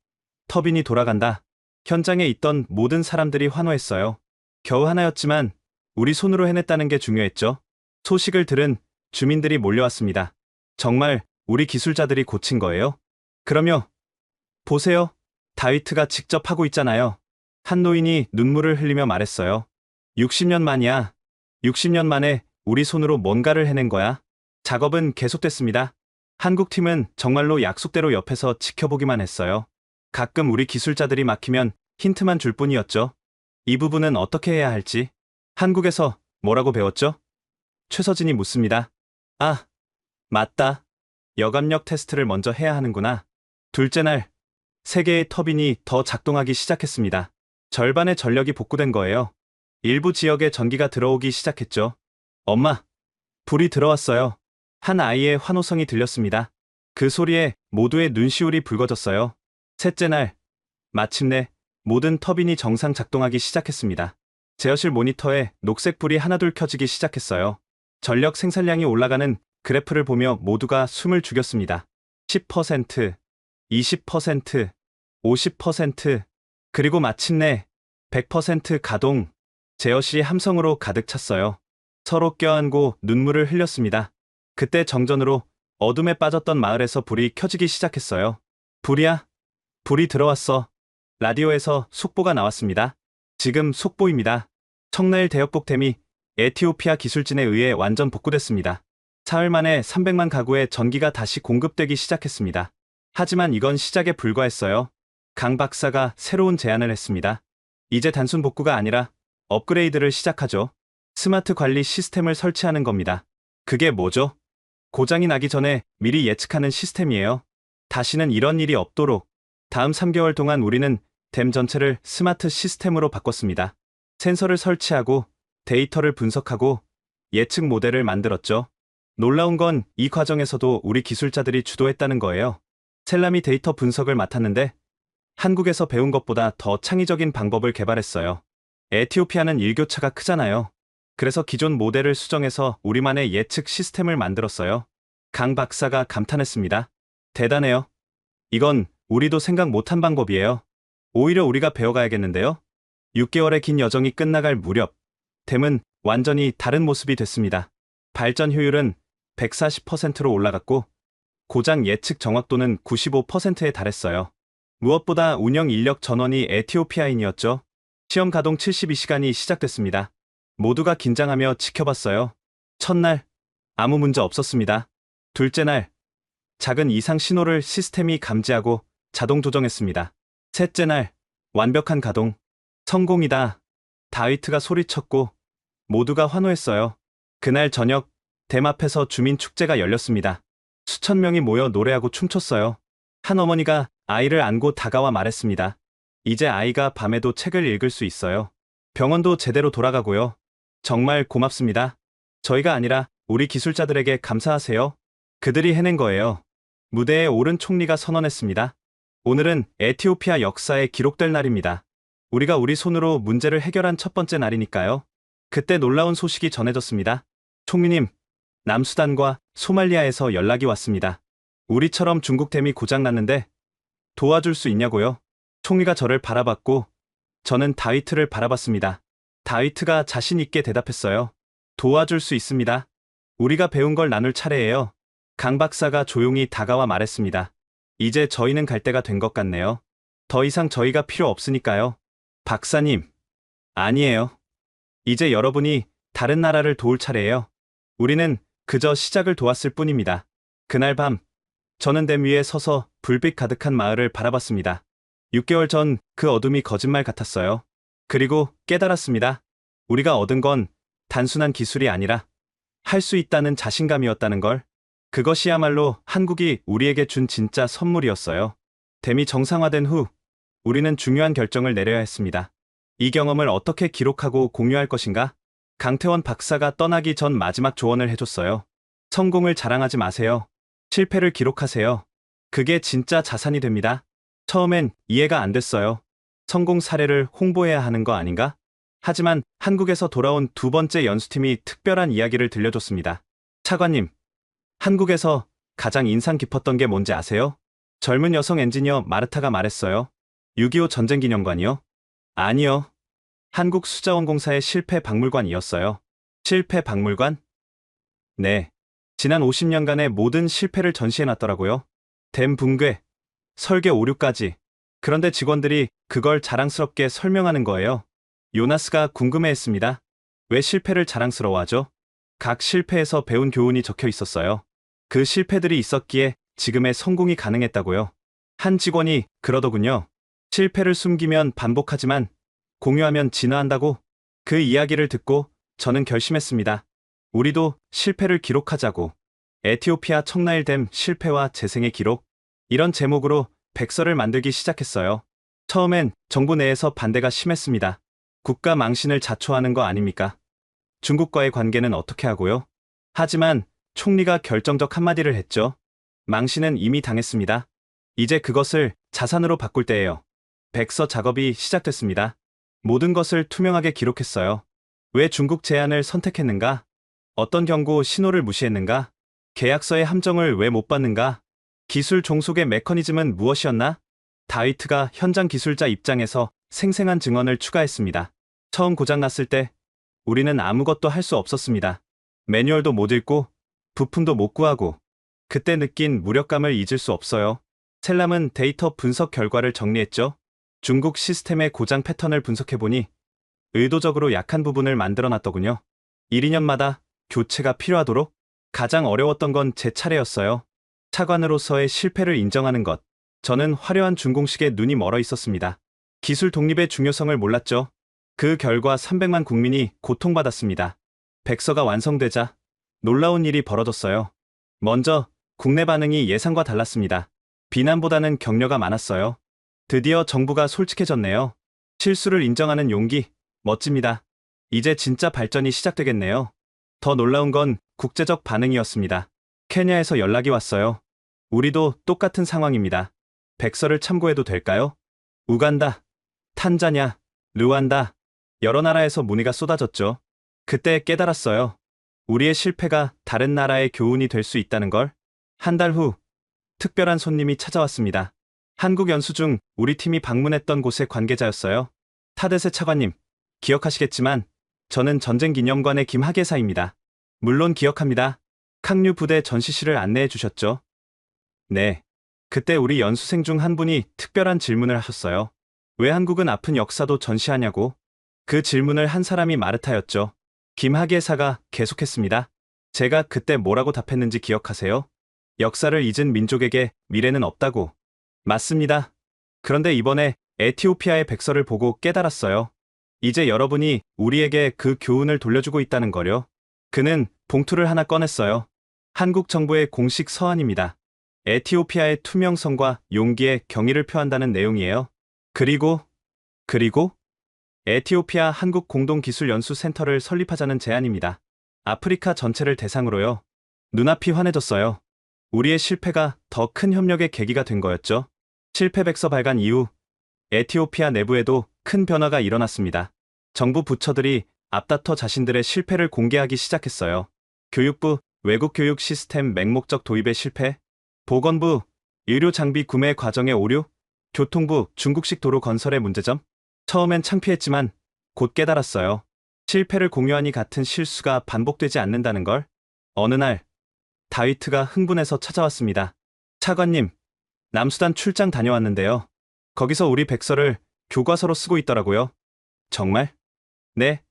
터빈이 돌아간다. 현장에 있던 모든 사람들이 환호했어요. 겨우 하나였지만 우리 손으로 해냈다는 게 중요했죠. 소식을 들은 주민들이 몰려왔습니다. 정말 우리 기술자들이 고친 거예요? 그럼요. 보세요. 다위트가 직접 하고 있잖아요. 한 노인이 눈물을 흘리며 말했어요. 60년 만이야. 60년 만에 우리 손으로 뭔가를 해낸 거야. 작업은 계속됐습니다. 한국 팀은 정말로 약속대로 옆에서 지켜보기만 했어요. 가끔 우리 기술자들이 막히면 힌트만 줄 뿐이었죠. 이 부분은 어떻게 해야 할지. 한국에서 뭐라고 배웠죠? 최서진이 묻습니다. 아, 맞다. 여감력 테스트를 먼저 해야 하는구나. 둘째 날, 3개의 터빈이 더 작동하기 시작했습니다. 절반의 전력이 복구된 거예요. 일부 지역에 전기가 들어오기 시작했죠. 엄마, 불이 들어왔어요. 한 아이의 환호성이 들렸습니다. 그 소리에 모두의 눈시울이 붉어졌어요. 셋째 날, 마침내 모든 터빈이 정상 작동하기 시작했습니다. 제어실 모니터에 녹색 불이 하나둘 켜지기 시작했어요. 전력 생산량이 올라가는 그래프를 보며 모두가 숨을 죽였습니다. 10%, 20%, 50%, 그리고 마침내 100% 가동. 제어실이 함성으로 가득 찼어요. 서로 껴안고 눈물을 흘렸습니다. 그때 정전으로 어둠에 빠졌던 마을에서 불이 켜지기 시작했어요. 불이야? 불이 들어왔어. 라디오에서 속보가 나왔습니다. 지금 속보입니다. 청나일 대역복 댐이 에티오피아 기술진에 의해 완전 복구됐습니다. 사흘 만에 300만 가구에 전기가 다시 공급되기 시작했습니다. 하지만 이건 시작에 불과했어요. 강 박사가 새로운 제안을 했습니다. 이제 단순 복구가 아니라 업그레이드를 시작하죠. 스마트 관리 시스템을 설치하는 겁니다. 그게 뭐죠? 고장이 나기 전에 미리 예측하는 시스템이에요. 다시는 이런 일이 없도록 다음 3개월 동안 우리는 댐 전체를 스마트 시스템으로 바꿨습니다. 센서를 설치하고 데이터를 분석하고 예측 모델을 만들었죠. 놀라운 건 이 과정에서도 우리 기술자들이 주도했다는 거예요. 셀람이 데이터 분석을 맡았는데 한국에서 배운 것보다 더 창의적인 방법을 개발했어요. 에티오피아는 일교차가 크잖아요. 그래서 기존 모델을 수정해서 우리만의 예측 시스템을 만들었어요. 강 박사가 감탄했습니다. 대단해요. 이건 우리도 생각 못한 방법이에요. 오히려 우리가 배워가야겠는데요. 6개월의 긴 여정이 끝나갈 무렵, 댐은 완전히 다른 모습이 됐습니다. 발전 효율은 140%로 올라갔고, 고장 예측 정확도는 95%에 달했어요. 무엇보다 운영 인력 전원이 에티오피아인이었죠. 시험 가동 72시간이 시작됐습니다. 모두가 긴장하며 지켜봤어요. 첫날, 아무 문제 없었습니다. 둘째 날, 작은 이상 신호를 시스템이 감지하고 자동 조정했습니다. 셋째 날, 완벽한 가동. 성공이다. 다위트가 소리쳤고 모두가 환호했어요. 그날 저녁, 댐 앞에서 주민 축제가 열렸습니다. 수천 명이 모여 노래하고 춤췄어요. 한 어머니가 아이를 안고 다가와 말했습니다. 이제 아이가 밤에도 책을 읽을 수 있어요. 병원도 제대로 돌아가고요. 정말 고맙습니다. 저희가 아니라 우리 기술자들에게 감사하세요. 그들이 해낸 거예요. 무대에 오른 총리가 선언했습니다. 오늘은 에티오피아 역사에 기록될 날입니다. 우리가 우리 손으로 문제를 해결한 첫 번째 날이니까요. 그때 놀라운 소식이 전해졌습니다. 총리님, 남수단과 소말리아에서 연락이 왔습니다. 우리처럼 중국 댐이 고장났는데 도와줄 수 있냐고요? 총리가 저를 바라봤고 저는 다위트를 바라봤습니다. 다위트가 자신 있게 대답했어요. 도와줄 수 있습니다. 우리가 배운 걸 나눌 차례예요. 강 박사가 조용히 다가와 말했습니다. 이제 저희는 갈 때가 된 것 같네요. 더 이상 저희가 필요 없으니까요. 박사님, 아니에요. 이제 여러분이 다른 나라를 도울 차례예요. 우리는 그저 시작을 도왔을 뿐입니다. 그날 밤, 저는 댐 위에 서서 불빛 가득한 마을을 바라봤습니다. 6개월 전 그 어둠이 거짓말 같았어요. 그리고 깨달았습니다. 우리가 얻은 건 단순한 기술이 아니라 할 수 있다는 자신감이었다는 걸. 그것이야말로 한국이 우리에게 준 진짜 선물이었어요. 댐이 정상화된 후 우리는 중요한 결정을 내려야 했습니다. 이 경험을 어떻게 기록하고 공유할 것인가? 강태원 박사가 떠나기 전 마지막 조언을 해줬어요. 성공을 자랑하지 마세요. 실패를 기록하세요. 그게 진짜 자산이 됩니다. 처음엔 이해가 안 됐어요. 성공 사례를 홍보해야 하는 거 아닌가? 하지만 한국에서 돌아온 두 번째 연수팀이 특별한 이야기를 들려줬습니다. 차관님, 한국에서 가장 인상 깊었던 게 뭔지 아세요? 젊은 여성 엔지니어 마르타가 말했어요. 6.25 전쟁기념관이요? 아니요. 한국수자원공사의 실패 박물관이었어요. 실패 박물관? 네. 지난 50년간의 모든 실패를 전시해놨더라고요. 댐 붕괴, 설계 오류까지. 그런데 직원들이 그걸 자랑스럽게 설명하는 거예요. 요나스가 궁금해했습니다. 왜 실패를 자랑스러워하죠? 각 실패에서 배운 교훈이 적혀 있었어요. 그 실패들이 있었기에 지금의 성공이 가능했다고요. 한 직원이 그러더군요. 실패를 숨기면 반복하지만 공유하면 진화한다고. 그 이야기를 듣고 저는 결심했습니다. 우리도 실패를 기록하자고. 에티오피아 청나일 댐 실패와 재생의 기록. 이런 제목으로 백서를 만들기 시작했어요. 처음엔 정부 내에서 반대가 심했습니다. 국가 망신을 자초하는 거 아닙니까? 중국과의 관계는 어떻게 하고요? 하지만 총리가 결정적 한마디를 했죠. 망신은 이미 당했습니다. 이제 그것을 자산으로 바꿀 때예요. 백서 작업이 시작됐습니다. 모든 것을 투명하게 기록했어요. 왜 중국 제안을 선택했는가? 어떤 경고 신호를 무시했는가? 계약서의 함정을 왜 못 받는가? 기술 종속의 메커니즘은 무엇이었나? 다위트가 현장 기술자 입장에서 생생한 증언을 추가했습니다. 처음 고장났을 때 우리는 아무것도 할 수 없었습니다. 매뉴얼도 못 읽고 부품도 못 구하고 그때 느낀 무력감을 잊을 수 없어요. 셀람은 데이터 분석 결과를 정리했죠. 중국 시스템의 고장 패턴을 분석해보니 의도적으로 약한 부분을 만들어놨더군요. 1, 2년마다 교체가 필요하도록. 가장 어려웠던 건 제 차례였어요. 차관으로서의 실패를 인정하는 것. 저는 화려한 준공식에 눈이 멀어 있었습니다. 기술 독립의 중요성을 몰랐죠. 그 결과 300만 국민이 고통받았습니다. 백서가 완성되자 놀라운 일이 벌어졌어요. 먼저 국내 반응이 예상과 달랐습니다. 비난보다는 격려가 많았어요. 드디어 정부가 솔직해졌네요. 실수를 인정하는 용기, 멋집니다. 이제 진짜 발전이 시작되겠네요. 더 놀라운 건 국제적 반응이었습니다. 케냐에서 연락이 왔어요. 우리도 똑같은 상황입니다. 백서를 참고해도 될까요? 우간다, 탄자냐, 르완다, 여러 나라에서 문의가 쏟아졌죠. 그때 깨달았어요. 우리의 실패가 다른 나라의 교훈이 될 수 있다는 걸. 한 달 후, 특별한 손님이 찾아왔습니다. 한국 연수 중 우리 팀이 방문했던 곳의 관계자였어요. 타데세 차관님, 기억하시겠지만 저는 전쟁기념관의 김학예사입니다. 물론 기억합니다.抗류 부대 전시실을 안내해 주셨죠. 네. 그때 우리 연수생 중 한 분이 특별한 질문을 하셨어요. 왜 한국은 아픈 역사도 전시하냐고. 그 질문을 한 사람이 마르타였죠. 김학예사가 계속했습니다. 제가 그때 뭐라고 답했는지 기억하세요? 역사를 잊은 민족에게 미래는 없다고. 맞습니다. 그런데 이번에 에티오피아의 백서를 보고 깨달았어요. 이제 여러분이 우리에게 그 교훈을 돌려주고 있다는 거요. 그는 봉투를 하나 꺼냈어요. 한국 정부의 공식 서한입니다. 에티오피아의 투명성과 용기에 경의를 표한다는 내용이에요. 그리고 에티오피아 한국 공동기술연수센터를 설립하자는 제안입니다. 아프리카 전체를 대상으로요. 눈앞이 환해졌어요. 우리의 실패가 더 큰 협력의 계기가 된 거였죠. 실패 백서 발간 이후 에티오피아 내부에도 큰 변화가 일어났습니다. 정부 부처들이 앞다퉈 자신들의 실패를 공개하기 시작했어요. 교육부, 외국 교육 시스템 맹목적 도입의 실패, 보건부, 의료 장비 구매 과정의 오류, 교통부, 중국식 도로 건설의 문제점. 처음엔 창피했지만 곧 깨달았어요. 실패를 공유하니 같은 실수가 반복되지 않는다는 걸. 어느 날 다위트가 흥분해서 찾아왔습니다. 차관님, 남수단 출장 다녀왔는데요. 거기서 우리 백서를 교과서로 쓰고 있더라고요. 정말? 네.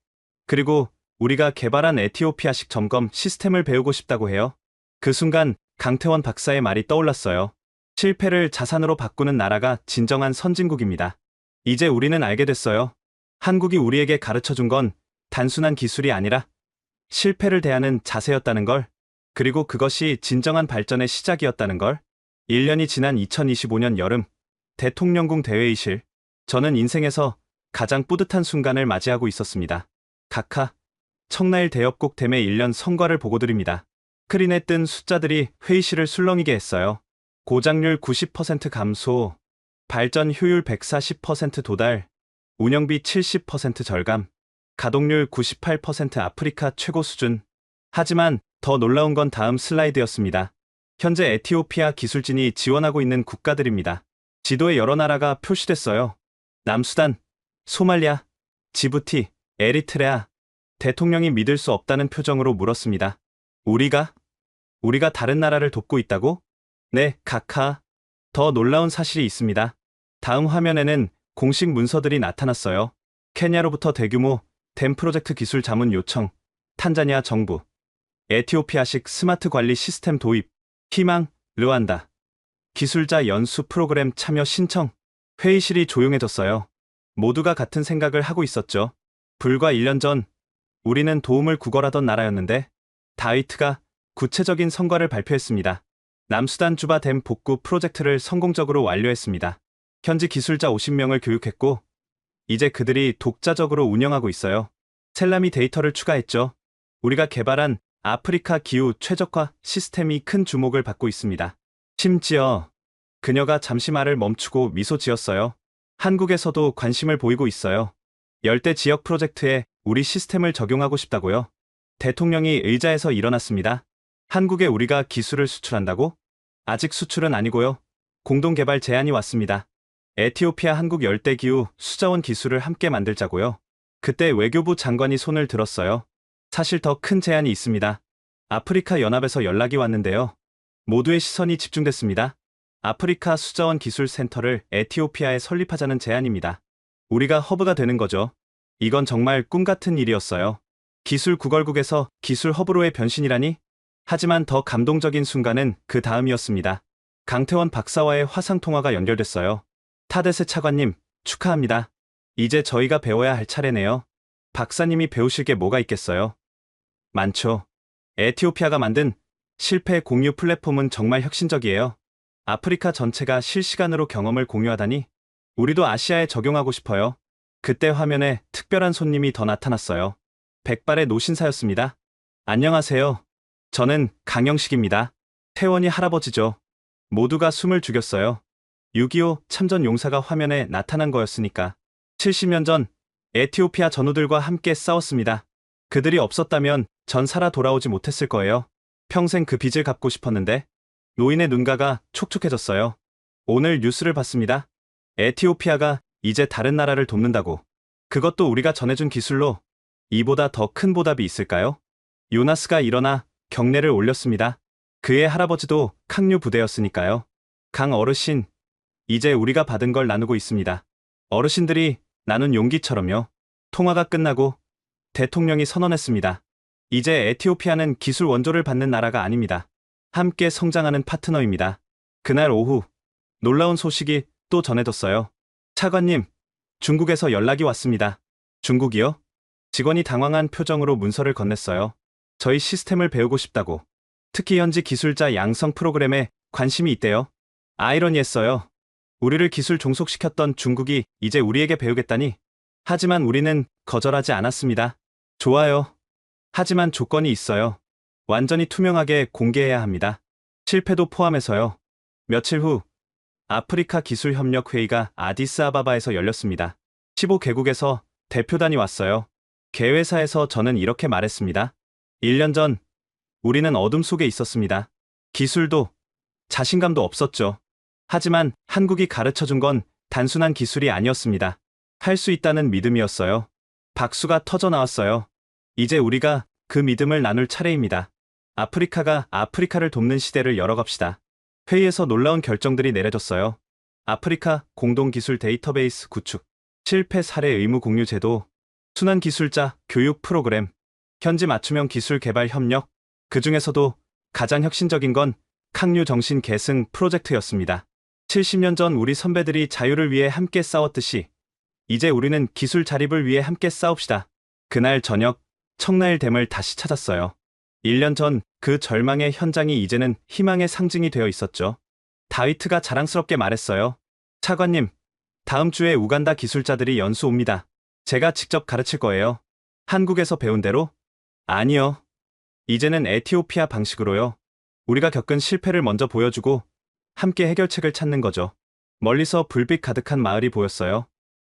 그리고 우리가 개발한 에티오피아식 점검 시스템을 배우고 싶다고 해요. 그 순간 강태원 박사의 말이 떠올랐어요. 실패를 자산으로 바꾸는 나라가 진정한 선진국입니다. 이제 우리는 알게 됐어요. 한국이 우리에게 가르쳐준 건 단순한 기술이 아니라 실패를 대하는 자세였다는 걸. 그리고 그것이 진정한 발전의 시작이었다는 걸. 1년이 지난 2025년 여름, 대통령궁 대회의실. 저는 인생에서 가장 뿌듯한 순간을 맞이하고 있었습니다. 각하, 청라일 대협곡 댐의 1년 성과를 보고드립니다. 스크린에 뜬 숫자들이 회의실을 술렁이게 했어요. 고장률 90% 감소, 발전 효율 140% 도달, 운영비 70% 절감, 가동률 98% 아프리카 최고 수준. 하지만 더 놀라운 건 다음 슬라이드였습니다. 현재 에티오피아 기술진이 지원하고 있는 국가들입니다. 지도에 여러 나라가 표시됐어요. 남수단, 소말리아, 지부티, 에리트레아. 대통령이 믿을 수 없다는 표정으로 물었습니다. 우리가 다른 나라를 돕고 있다고? 네, 각하. 더 놀라운 사실이 있습니다. 다음 화면에는 공식 문서들이 나타났어요. 케냐로부터 대규모 댐 프로젝트 기술 자문 요청, 탄자니아 정부, 에티오피아식 스마트 관리 시스템 도입, 희망, 르완다, 기술자 연수 프로그램 참여 신청. 회의실이 조용해졌어요. 모두가 같은 생각을 하고 있었죠. 불과 1년 전 우리는 도움을 구걸하던 나라였는데 다위트가 구체적인 성과를 발표했습니다. 남수단 주바 댐 복구 프로젝트를 성공적으로 완료했습니다. 현지 기술자 50명을 교육했고 이제 그들이 독자적으로 운영하고 있어요. 셀라미 데이터를 추가했죠. 우리가 개발한 아프리카 기후 최적화 시스템이 큰 주목을 받고 있습니다. 심지어 그녀가 잠시 말을 멈추고 미소 지었어요. 한국에서도 관심을 보이고 있어요. 열대 지역 프로젝트에 우리 시스템을 적용하고 싶다고요. 대통령이 의자에서 일어났습니다. 한국에 우리가 기술을 수출한다고? 아직 수출은 아니고요. 공동개발 제안이 왔습니다. 에티오피아 한국 열대기후 수자원 기술을 함께 만들자고요. 그때 외교부 장관이 손을 들었어요. 사실 더 큰 제안이 있습니다. 아프리카 연합에서 연락이 왔는데요. 모두의 시선이 집중됐습니다. 아프리카 수자원 기술 센터를 에티오피아에 설립하자는 제안입니다. 우리가 허브가 되는 거죠. 이건 정말 꿈 같은 일이었어요. 기술 구걸국에서 기술 허브로의 변신이라니? 하지만 더 감동적인 순간은 그 다음이었습니다. 강태원 박사와의 화상통화가 연결됐어요. 타데세 차관님, 축하합니다. 이제 저희가 배워야 할 차례네요. 박사님이 배우실 게 뭐가 있겠어요? 많죠. 에티오피아가 만든 실패 공유 플랫폼은 정말 혁신적이에요. 아프리카 전체가 실시간으로 경험을 공유하다니? 우리도 아시아에 적용하고 싶어요. 그때 화면에 특별한 손님이 더 나타났어요. 백발의 노신사였습니다. 안녕하세요. 저는 강영식입니다. 태원이 할아버지죠. 모두가 숨을 죽였어요. 6.25 참전 용사가 화면에 나타난 거였으니까. 70년 전 에티오피아 전우들과 함께 싸웠습니다. 그들이 없었다면 전 살아 돌아오지 못했을 거예요. 평생 그 빚을 갚고 싶었는데 노인의 눈가가 촉촉해졌어요. 오늘 뉴스를 봤습니다. 에티오피아가 이제 다른 나라를 돕는다고. 그것도 우리가 전해준 기술로. 이보다 더 큰 보답이 있을까요? 요나스가 일어나 경례를 올렸습니다. 그의 할아버지도抗류 부대였으니까요. 강 어르신, 이제 우리가 받은 걸 나누고 있습니다. 어르신들이 나눈 용기처럼요. 통화가 끝나고 대통령이 선언했습니다. 이제 에티오피아는 기술 원조를 받는 나라가 아닙니다. 함께 성장하는 파트너입니다. 그날 오후 놀라운 소식이 또 전해졌어요. 차관님, 중국에서 연락이 왔습니다. 중국이요? 직원이 당황한 표정으로 문서를 건넸어요. 저희 시스템을 배우고 싶다고. 특히 현지 기술자 양성 프로그램에 관심이 있대요. 아이러니했어요. 우리를 기술 종속시켰던 중국이 이제 우리에게 배우겠다니. 하지만 우리는 거절하지 않았습니다. 좋아요. 하지만 조건이 있어요. 완전히 투명하게 공개해야 합니다. 실패도 포함해서요. 며칠 후 아프리카 기술협력회의가 아디스아바바에서 열렸습니다. 15개국에서 대표단이 왔어요. 개회사에서 저는 이렇게 말했습니다. 1년 전 우리는 어둠 속에 있었습니다. 기술도 자신감도 없었죠. 하지만 한국이 가르쳐준 건 단순한 기술이 아니었습니다. 할 수 있다는 믿음이었어요. 박수가 터져 나왔어요. 이제 우리가 그 믿음을 나눌 차례입니다. 아프리카가 아프리카를 돕는 시대를 열어갑시다. 회의에서 놀라운 결정들이 내려졌어요. 아프리카 공동기술 데이터베이스 구축, 실패 사례 의무 공유 제도, 순환 기술자 교육 프로그램, 현지 맞춤형 기술 개발 협력, 그 중에서도 가장 혁신적인 건抗류 정신 계승 프로젝트였습니다. 70년 전 우리 선배들이 자유를 위해 함께 싸웠듯이 이제 우리는 기술 자립을 위해 함께 싸웁시다. 그날 저녁 청라일 댐을 다시 찾았어요. 1년 전 그 절망의 현장이 이제는 희망의 상징이 되어 있었죠. 다위트가 자랑스럽게 말했어요. 차관님, 다음 주에 우간다 기술자들이 연수 옵니다. 제가 직접 가르칠 거예요. 한국에서 배운 대로? 아니요. 이제는 에티오피아 방식으로요. 우리가 겪은 실패를 먼저 보여주고 함께 해결책을 찾는 거죠. 멀리서 불빛 가득한 마을이 보였어요.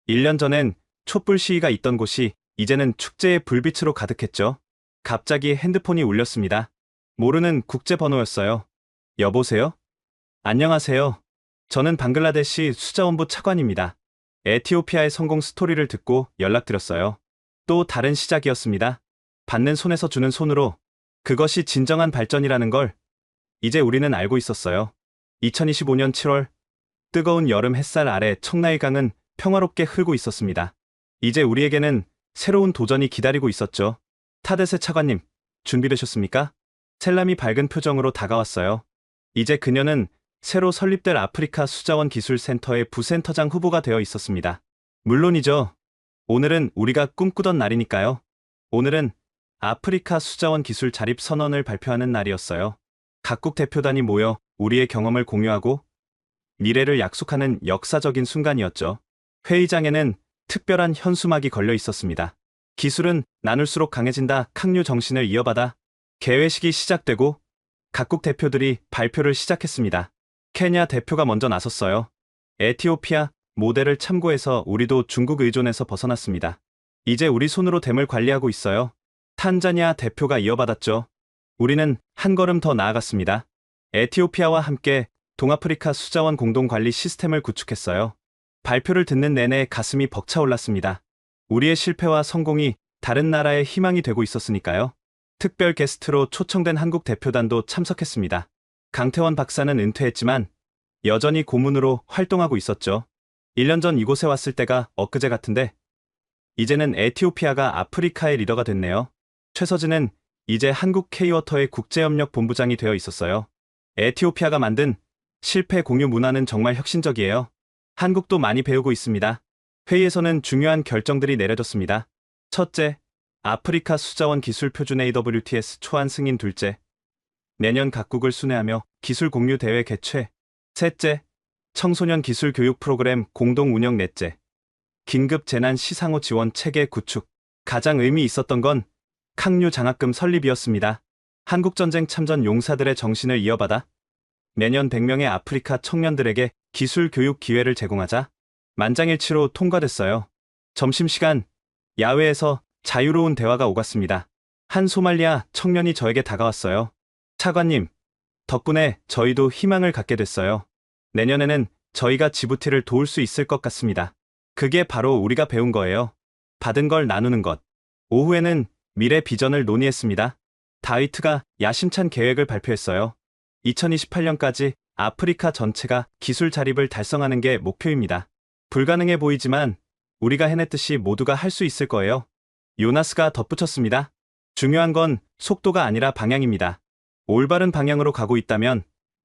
1년 전엔 촛불 시위가 있던 곳이 이제는 축제의 불빛으로 가득했죠. 갑자기 핸드폰이 울렸습니다. 모르는 국제번호였어요. 여보세요? 안녕하세요. 저는 방글라데시 수자원부 차관입니다. 에티오피아의 성공 스토리를 듣고 연락드렸어요. 또 다른 시작이었습니다. 받는 손에서 주는 손으로. 그것이 진정한 발전이라는 걸 이제 우리는 알고 있었어요. 2025년 7월 뜨거운 여름 햇살 아래 청라일강은 평화롭게 흐르고 있었습니다. 이제 우리에게는 새로운 도전이 기다리고 있었죠. 타데세 차관님, 준비되셨습니까? 셀람이 밝은 표정으로 다가왔어요. 이제 그녀는 새로 설립될 아프리카 수자원 기술센터의 부센터장 후보가 되어 있었습니다. 물론이죠. 오늘은 우리가 꿈꾸던 날이니까요. 오늘은 아프리카 수자원 기술 자립 선언을 발표하는 날이었어요. 각국 대표단이 모여 우리의 경험을 공유하고 미래를 약속하는 역사적인 순간이었죠. 회의장에는 특별한 현수막이 걸려 있었습니다. 기술은 나눌수록 강해진다.抗류 정신을 이어받아. 개회식이 시작되고 각국 대표들이 발표를 시작했습니다. 케냐 대표가 먼저 나섰어요. 에티오피아 모델을 참고해서 우리도 중국 의존에서 벗어났습니다. 이제 우리 손으로 댐을 관리하고 있어요. 탄자니아 대표가 이어받았죠. 우리는 한 걸음 더 나아갔습니다. 에티오피아와 함께 동아프리카 수자원 공동관리 시스템을 구축했어요. 발표를 듣는 내내 가슴이 벅차올랐습니다. 우리의 실패와 성공이 다른 나라의 희망이 되고 있었으니까요. 특별 게스트로 초청된 한국 대표단도 참석했습니다. 강태원 박사는 은퇴했지만 여전히 고문으로 활동하고 있었죠. 1년 전 이곳에 왔을 때가 엊그제 같은데 이제는 에티오피아가 아프리카의 리더가 됐네요. 최서진은 이제 한국 K워터의 국제협력 본부장이 되어 있었어요. 에티오피아가 만든 실패 공유 문화는 정말 혁신적이에요. 한국도 많이 배우고 있습니다. 회의에서는 중요한 결정들이 내려졌습니다. 첫째, 아프리카 수자원 기술 표준 AWTS 초안 승인. 둘째, 내년 각국을 순회하며 기술 공유 대회 개최. 셋째, 청소년 기술 교육 프로그램 공동 운영 넷째, 긴급 재난 시상호 지원 체계 구축. 가장 의미 있었던 건抗류 장학금 설립이었습니다. 한국전쟁 참전 용사들의 정신을 이어받아 매년 100명의 아프리카 청년들에게 기술 교육 기회를 제공하자 만장일치로 통과됐어요. 점심시간 야외에서 자유로운 대화가 오갔습니다. 한 소말리아 청년이 저에게 다가왔어요. 차관님, 덕분에 저희도 희망을 갖게 됐어요. 내년에는 저희가 지부티를 도울 수 있을 것 같습니다. 그게 바로 우리가 배운 거예요. 받은 걸 나누는 것. 오후에는 미래 비전을 논의했습니다. 다위트가 야심찬 계획을 발표했어요. 2028년까지 아프리카 전체가 기술 자립을 달성하는 게 목표입니다. 불가능해 보이지만 우리가 해냈듯이 모두가 할 수 있을 거예요. 요나스가 덧붙였습니다. 중요한 건 속도가 아니라 방향입니다. 올바른 방향으로 가고 있다면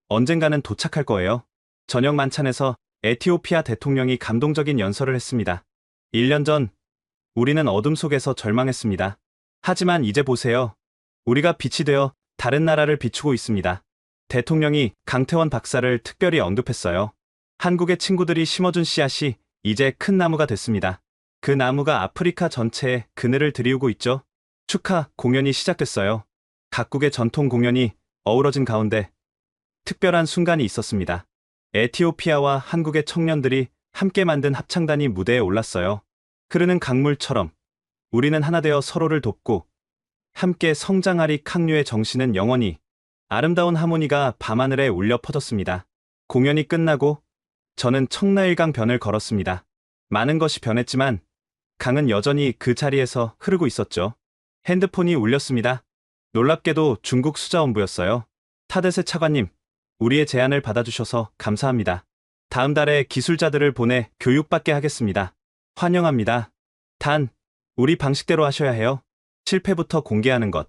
언젠가는 도착할 거예요. 저녁 만찬에서 에티오피아 대통령이 감동적인 연설을 했습니다. 1년 전 우리는 어둠 속에서 절망했습니다. 하지만 이제 보세요. 우리가 빛이 되어 다른 나라를 비추고 있습니다. 대통령이 강태원 박사를 특별히 언급했어요. 한국의 친구들이 심어준 씨앗이 이제 큰 나무가 됐습니다. 그 나무가 아프리카 전체에 그늘을 들이우고 있죠. 축하 공연이 시작됐어요. 각국의 전통 공연이 어우러진 가운데 특별한 순간이 있었습니다. 에티오피아와 한국의 청년들이 함께 만든 합창단이 무대에 올랐어요. 흐르는 강물처럼 우리는 하나 되어 서로를 돕고 함께 성장하리.抗류의 정신은 영원히. 아름다운 하모니가 밤하늘에 울려 퍼졌습니다. 공연이 끝나고 저는 청라일강 변을 걸었습니다. 많은 것이 변했지만 강은 여전히 그 자리에서 흐르고 있었죠. 핸드폰이 울렸습니다. 놀랍게도 중국 수자원부였어요. 타데세 차관님, 우리의 제안을 받아주셔서 감사합니다. 다음 달에 기술자들을 보내 교육받게 하겠습니다. 환영합니다. 단, 우리 방식대로 하셔야 해요. 실패부터 공개하는 것.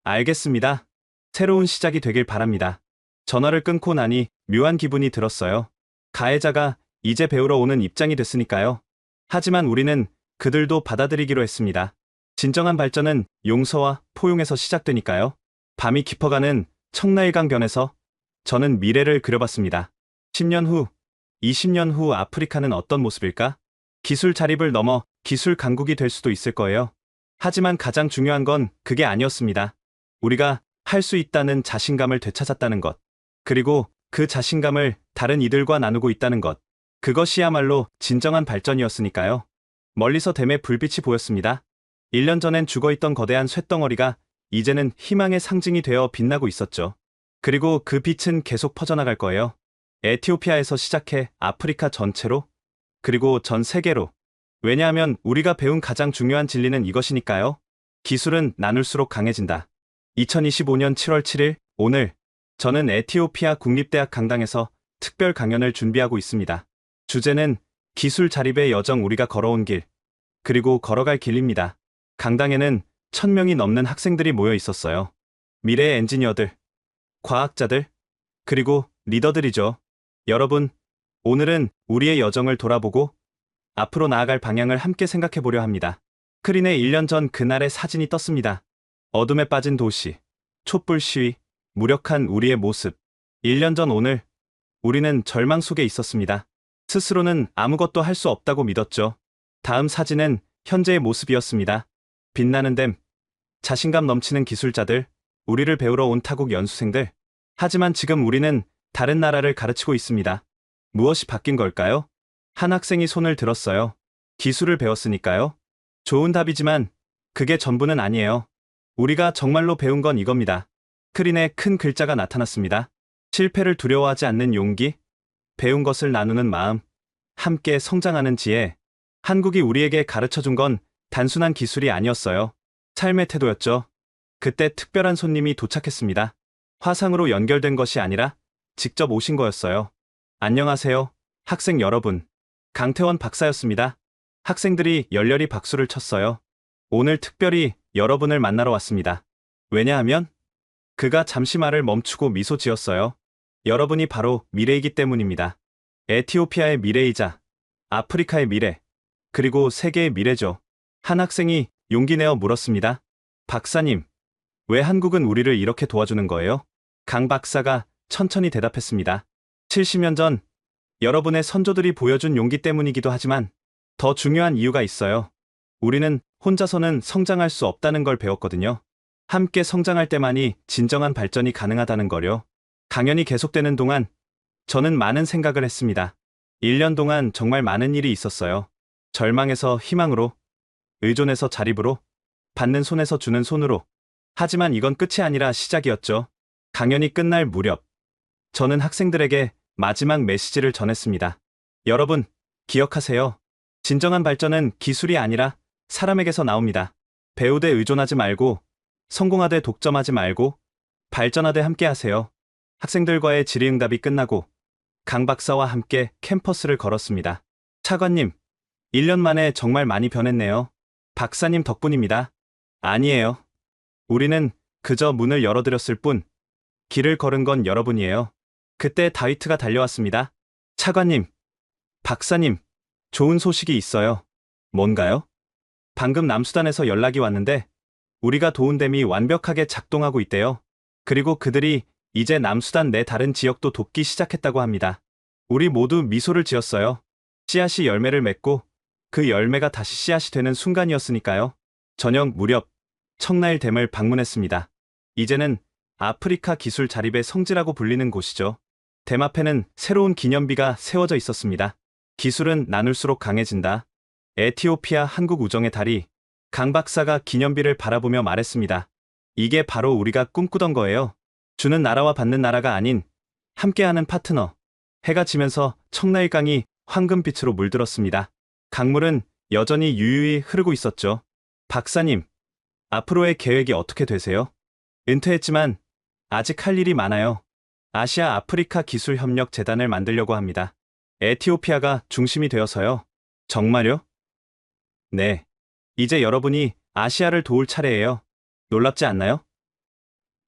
알겠습니다. 새로운 시작이 되길 바랍니다. 전화를 끊고 나니 묘한 기분이 들었어요. 가해자가 이제 배우러 오는 입장이 됐으니까요. 하지만 우리는 그들도 받아들이기로 했습니다. 진정한 발전은 용서와 포용에서 시작되니까요. 밤이 깊어가는 청라일강변에서 저는 미래를 그려봤습니다. 10년 후, 20년 후 아프리카는 어떤 모습일까? 기술 자립을 넘어 기술 강국이 될 수도 있을 거예요. 하지만 가장 중요한 건 그게 아니었습니다. 우리가 할 수 있다는 자신감을 되찾았다는 것. 그리고 그 자신감을 다른 이들과 나누고 있다는 것. 그것이야말로 진정한 발전이었으니까요. 멀리서 댐의 불빛이 보였습니다. 1년 전엔 죽어있던 거대한 쇳덩어리가 이제는 희망의 상징이 되어 빛나고 있었죠. 그리고 그 빛은 계속 퍼져나갈 거예요. 에티오피아에서 시작해 아프리카 전체로, 그리고 전 세계로. 왜냐하면 우리가 배운 가장 중요한 진리는 이것이니까요. 기술은 나눌수록 강해진다. 2025년 7월 7일, 오늘, 저는 에티오피아 국립대학 강당에서 특별 강연을 준비하고 있습니다. 주제는 기술 자립의 여정, 우리가 걸어온 길, 그리고 걸어갈 길입니다. 강당에는 1000명이 넘는 학생들이 모여 있었어요. 미래의 엔지니어들, 과학자들, 그리고 리더들이죠. 여러분, 오늘은 우리의 여정을 돌아보고 앞으로 나아갈 방향을 함께 생각해 보려 합니다. 스크린에 1년 전 그날의 사진이 떴습니다. 어둠에 빠진 도시, 촛불 시위, 무력한 우리의 모습. 1년 전 오늘, 우리는 절망 속에 있었습니다. 스스로는 아무것도 할 수 없다고 믿었죠. 다음 사진은 현재의 모습이었습니다. 빛나는 댐, 자신감 넘치는 기술자들, 우리를 배우러 온 타국 연수생들. 하지만 지금 우리는 다른 나라를 가르치고 있습니다. 무엇이 바뀐 걸까요? 한 학생이 손을 들었어요. 기술을 배웠으니까요. 좋은 답이지만 그게 전부는 아니에요. 우리가 정말로 배운 건 이겁니다. 스크린에 큰 글자가 나타났습니다. 실패를 두려워하지 않는 용기, 배운 것을 나누는 마음, 함께 성장하는 지혜. 한국이 우리에게 가르쳐준 건 단순한 기술이 아니었어요. 삶의 태도였죠. 그때 특별한 손님이 도착했습니다. 화상으로 연결된 것이 아니라 직접 오신 거였어요. 안녕하세요, 학생 여러분. 강태원 박사였습니다. 학생들이 열렬히 박수를 쳤어요. 오늘 특별히 여러분을 만나러 왔습니다. 왜냐하면 그가 잠시 말을 멈추고 미소 지었어요. 여러분이 바로 미래이기 때문입니다. 에티오피아의 미래이자 아프리카의 미래, 그리고 세계의 미래죠. 한 학생이 용기 내어 물었습니다. 박사님, 왜 한국은 우리를 이렇게 도와주는 거예요? 강 박사가 천천히 대답했습니다. 70년 전 여러분의 선조들이 보여준 용기 때문이기도 하지만 더 중요한 이유가 있어요. 우리는 혼자서는 성장할 수 없다는 걸 배웠거든요. 함께 성장할 때만이 진정한 발전이 가능하다는 거요. 강연이 계속되는 동안 저는 많은 생각을 했습니다. 1년 동안 정말 많은 일이 있었어요. 절망에서 희망으로, 의존에서 자립으로, 받는 손에서 주는 손으로. 하지만 이건 끝이 아니라 시작이었죠. 강연이 끝날 무렵, 저는 학생들에게 마지막 메시지를 전했습니다. 여러분, 기억하세요. 진정한 발전은 기술이 아니라 사람에게서 나옵니다. 배우되 의존하지 말고, 성공하되 독점하지 말고, 발전하되 함께하세요. 학생들과의 질의응답이 끝나고 강 박사와 함께 캠퍼스를 걸었습니다. 차관님, 1년 만에 정말 많이 변했네요. 박사님 덕분입니다. 아니에요. 우리는 그저 문을 열어드렸을 뿐, 길을 걸은 건 여러분이에요. 그때 다위트가 달려왔습니다. 차관님, 박사님, 좋은 소식이 있어요. 뭔가요? 방금 남수단에서 연락이 왔는데 우리가 도운 댐이 완벽하게 작동하고 있대요. 그리고 그들이 이제 남수단 내 다른 지역도 돕기 시작했다고 합니다. 우리 모두 미소를 지었어요. 씨앗이 열매를 맺고 그 열매가 다시 씨앗이 되는 순간이었으니까요. 저녁 무렵 청나일 댐을 방문했습니다. 이제는 아프리카 기술 자립의 성지라고 불리는 곳이죠. 댐 앞에는 새로운 기념비가 세워져 있었습니다. 기술은 나눌수록 강해진다. 에티오피아 한국 우정의 달이 강 박사가 기념비를 바라보며 말했습니다. 이게 바로 우리가 꿈꾸던 거예요. 주는 나라와 받는 나라가 아닌 함께하는 파트너. 해가 지면서 청나일강이 황금빛으로 물들었습니다. 강물은 여전히 유유히 흐르고 있었죠. 박사님, 앞으로의 계획이 어떻게 되세요? 은퇴했지만 아직 할 일이 많아요. 아시아 아프리카 기술 협력 재단을 만들려고 합니다. 에티오피아가 중심이 되어서요. 정말요? 네. 이제 여러분이 아시아를 도울 차례예요. 놀랍지 않나요?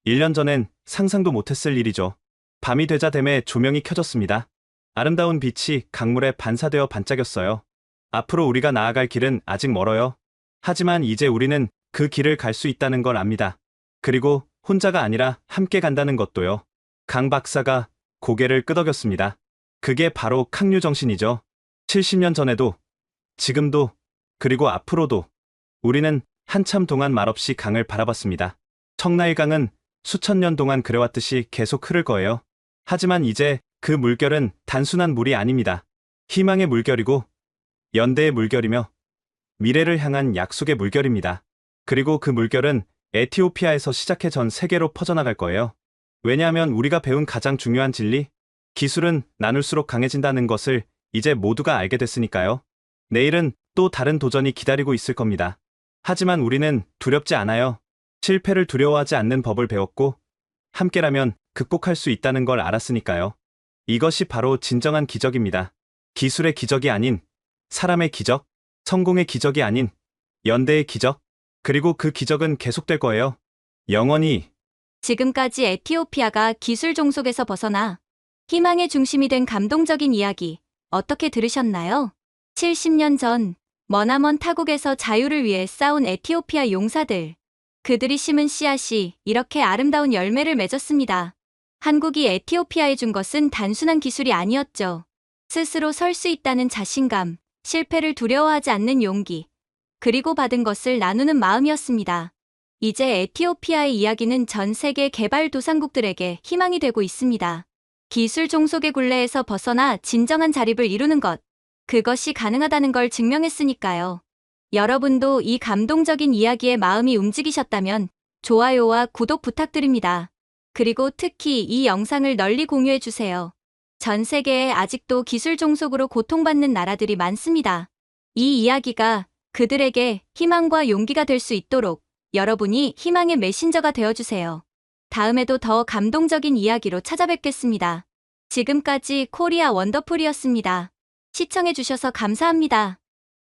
1년 전엔 상상도 못했을 일이죠. 밤이 되자 댐에 조명이 켜졌습니다. 아름다운 빛이 강물에 반사되어 반짝였어요. 앞으로 우리가 나아갈 길은 아직 멀어요. 하지만 이제 우리는 그 길을 갈 수 있다는 걸 압니다. 그리고 혼자가 아니라 함께 간다는 것도요. 강 박사가 고개를 끄덕였습니다. 그게 바로抗류 정신이죠. 70년 전에도, 지금도, 그리고 앞으로도 우리는 한참 동안 말없이 강을 바라봤습니다. 청나일강은 수천 년 동안 그래왔듯이 계속 흐를 거예요. 하지만 이제 그 물결은 단순한 물이 아닙니다. 희망의 물결이고, 연대의 물결이며, 미래를 향한 약속의 물결입니다. 그리고 그 물결은 에티오피아에서 시작해 전 세계로 퍼져나갈 거예요. 왜냐하면 우리가 배운 가장 중요한 진리, 기술은 나눌수록 강해진다는 것을 이제 모두가 알게 됐으니까요. 내일은 또 다른 도전이 기다리고 있을 겁니다. 하지만 우리는 두렵지 않아요. 실패를 두려워하지 않는 법을 배웠고, 함께라면 극복할 수 있다는 걸 알았으니까요. 이것이 바로 진정한 기적입니다. 기술의 기적이 아닌 사람의 기적, 성공의 기적이 아닌 연대의 기적, 그리고 그 기적은 계속될 거예요. 영원히. 지금까지 에티오피아가 기술 종속에서 벗어나 희망의 중심이 된 감동적인 이야기 어떻게 들으셨나요? 70년 전 머나먼 타국에서 자유를 위해 싸운 에티오피아 용사들. 그들이 심은 씨앗이 이렇게 아름다운 열매를 맺었습니다. 한국이 에티오피아에 준 것은 단순한 기술이 아니었죠. 스스로 설 수 있다는 자신감, 실패를 두려워하지 않는 용기, 그리고 받은 것을 나누는 마음이었습니다. 이제 에티오피아의 이야기는 전 세계 개발도상국들에게 희망이 되고 있습니다. 기술 종속의 굴레에서 벗어나 진정한 자립을 이루는 것, 그것이 가능하다는 걸 증명했으니까요. 여러분도 이 감동적인 이야기에 마음이 움직이셨다면 좋아요와 구독 부탁드립니다. 그리고 특히 이 영상을 널리 공유해주세요. 전 세계에 아직도 기술 종속으로 고통받는 나라들이 많습니다. 이 이야기가 그들에게 희망과 용기가 될 수 있도록 여러분이 희망의 메신저가 되어주세요. 다음에도 더 감동적인 이야기로 찾아뵙겠습니다. 지금까지 코리아 원더풀이었습니다. 시청해주셔서 감사합니다.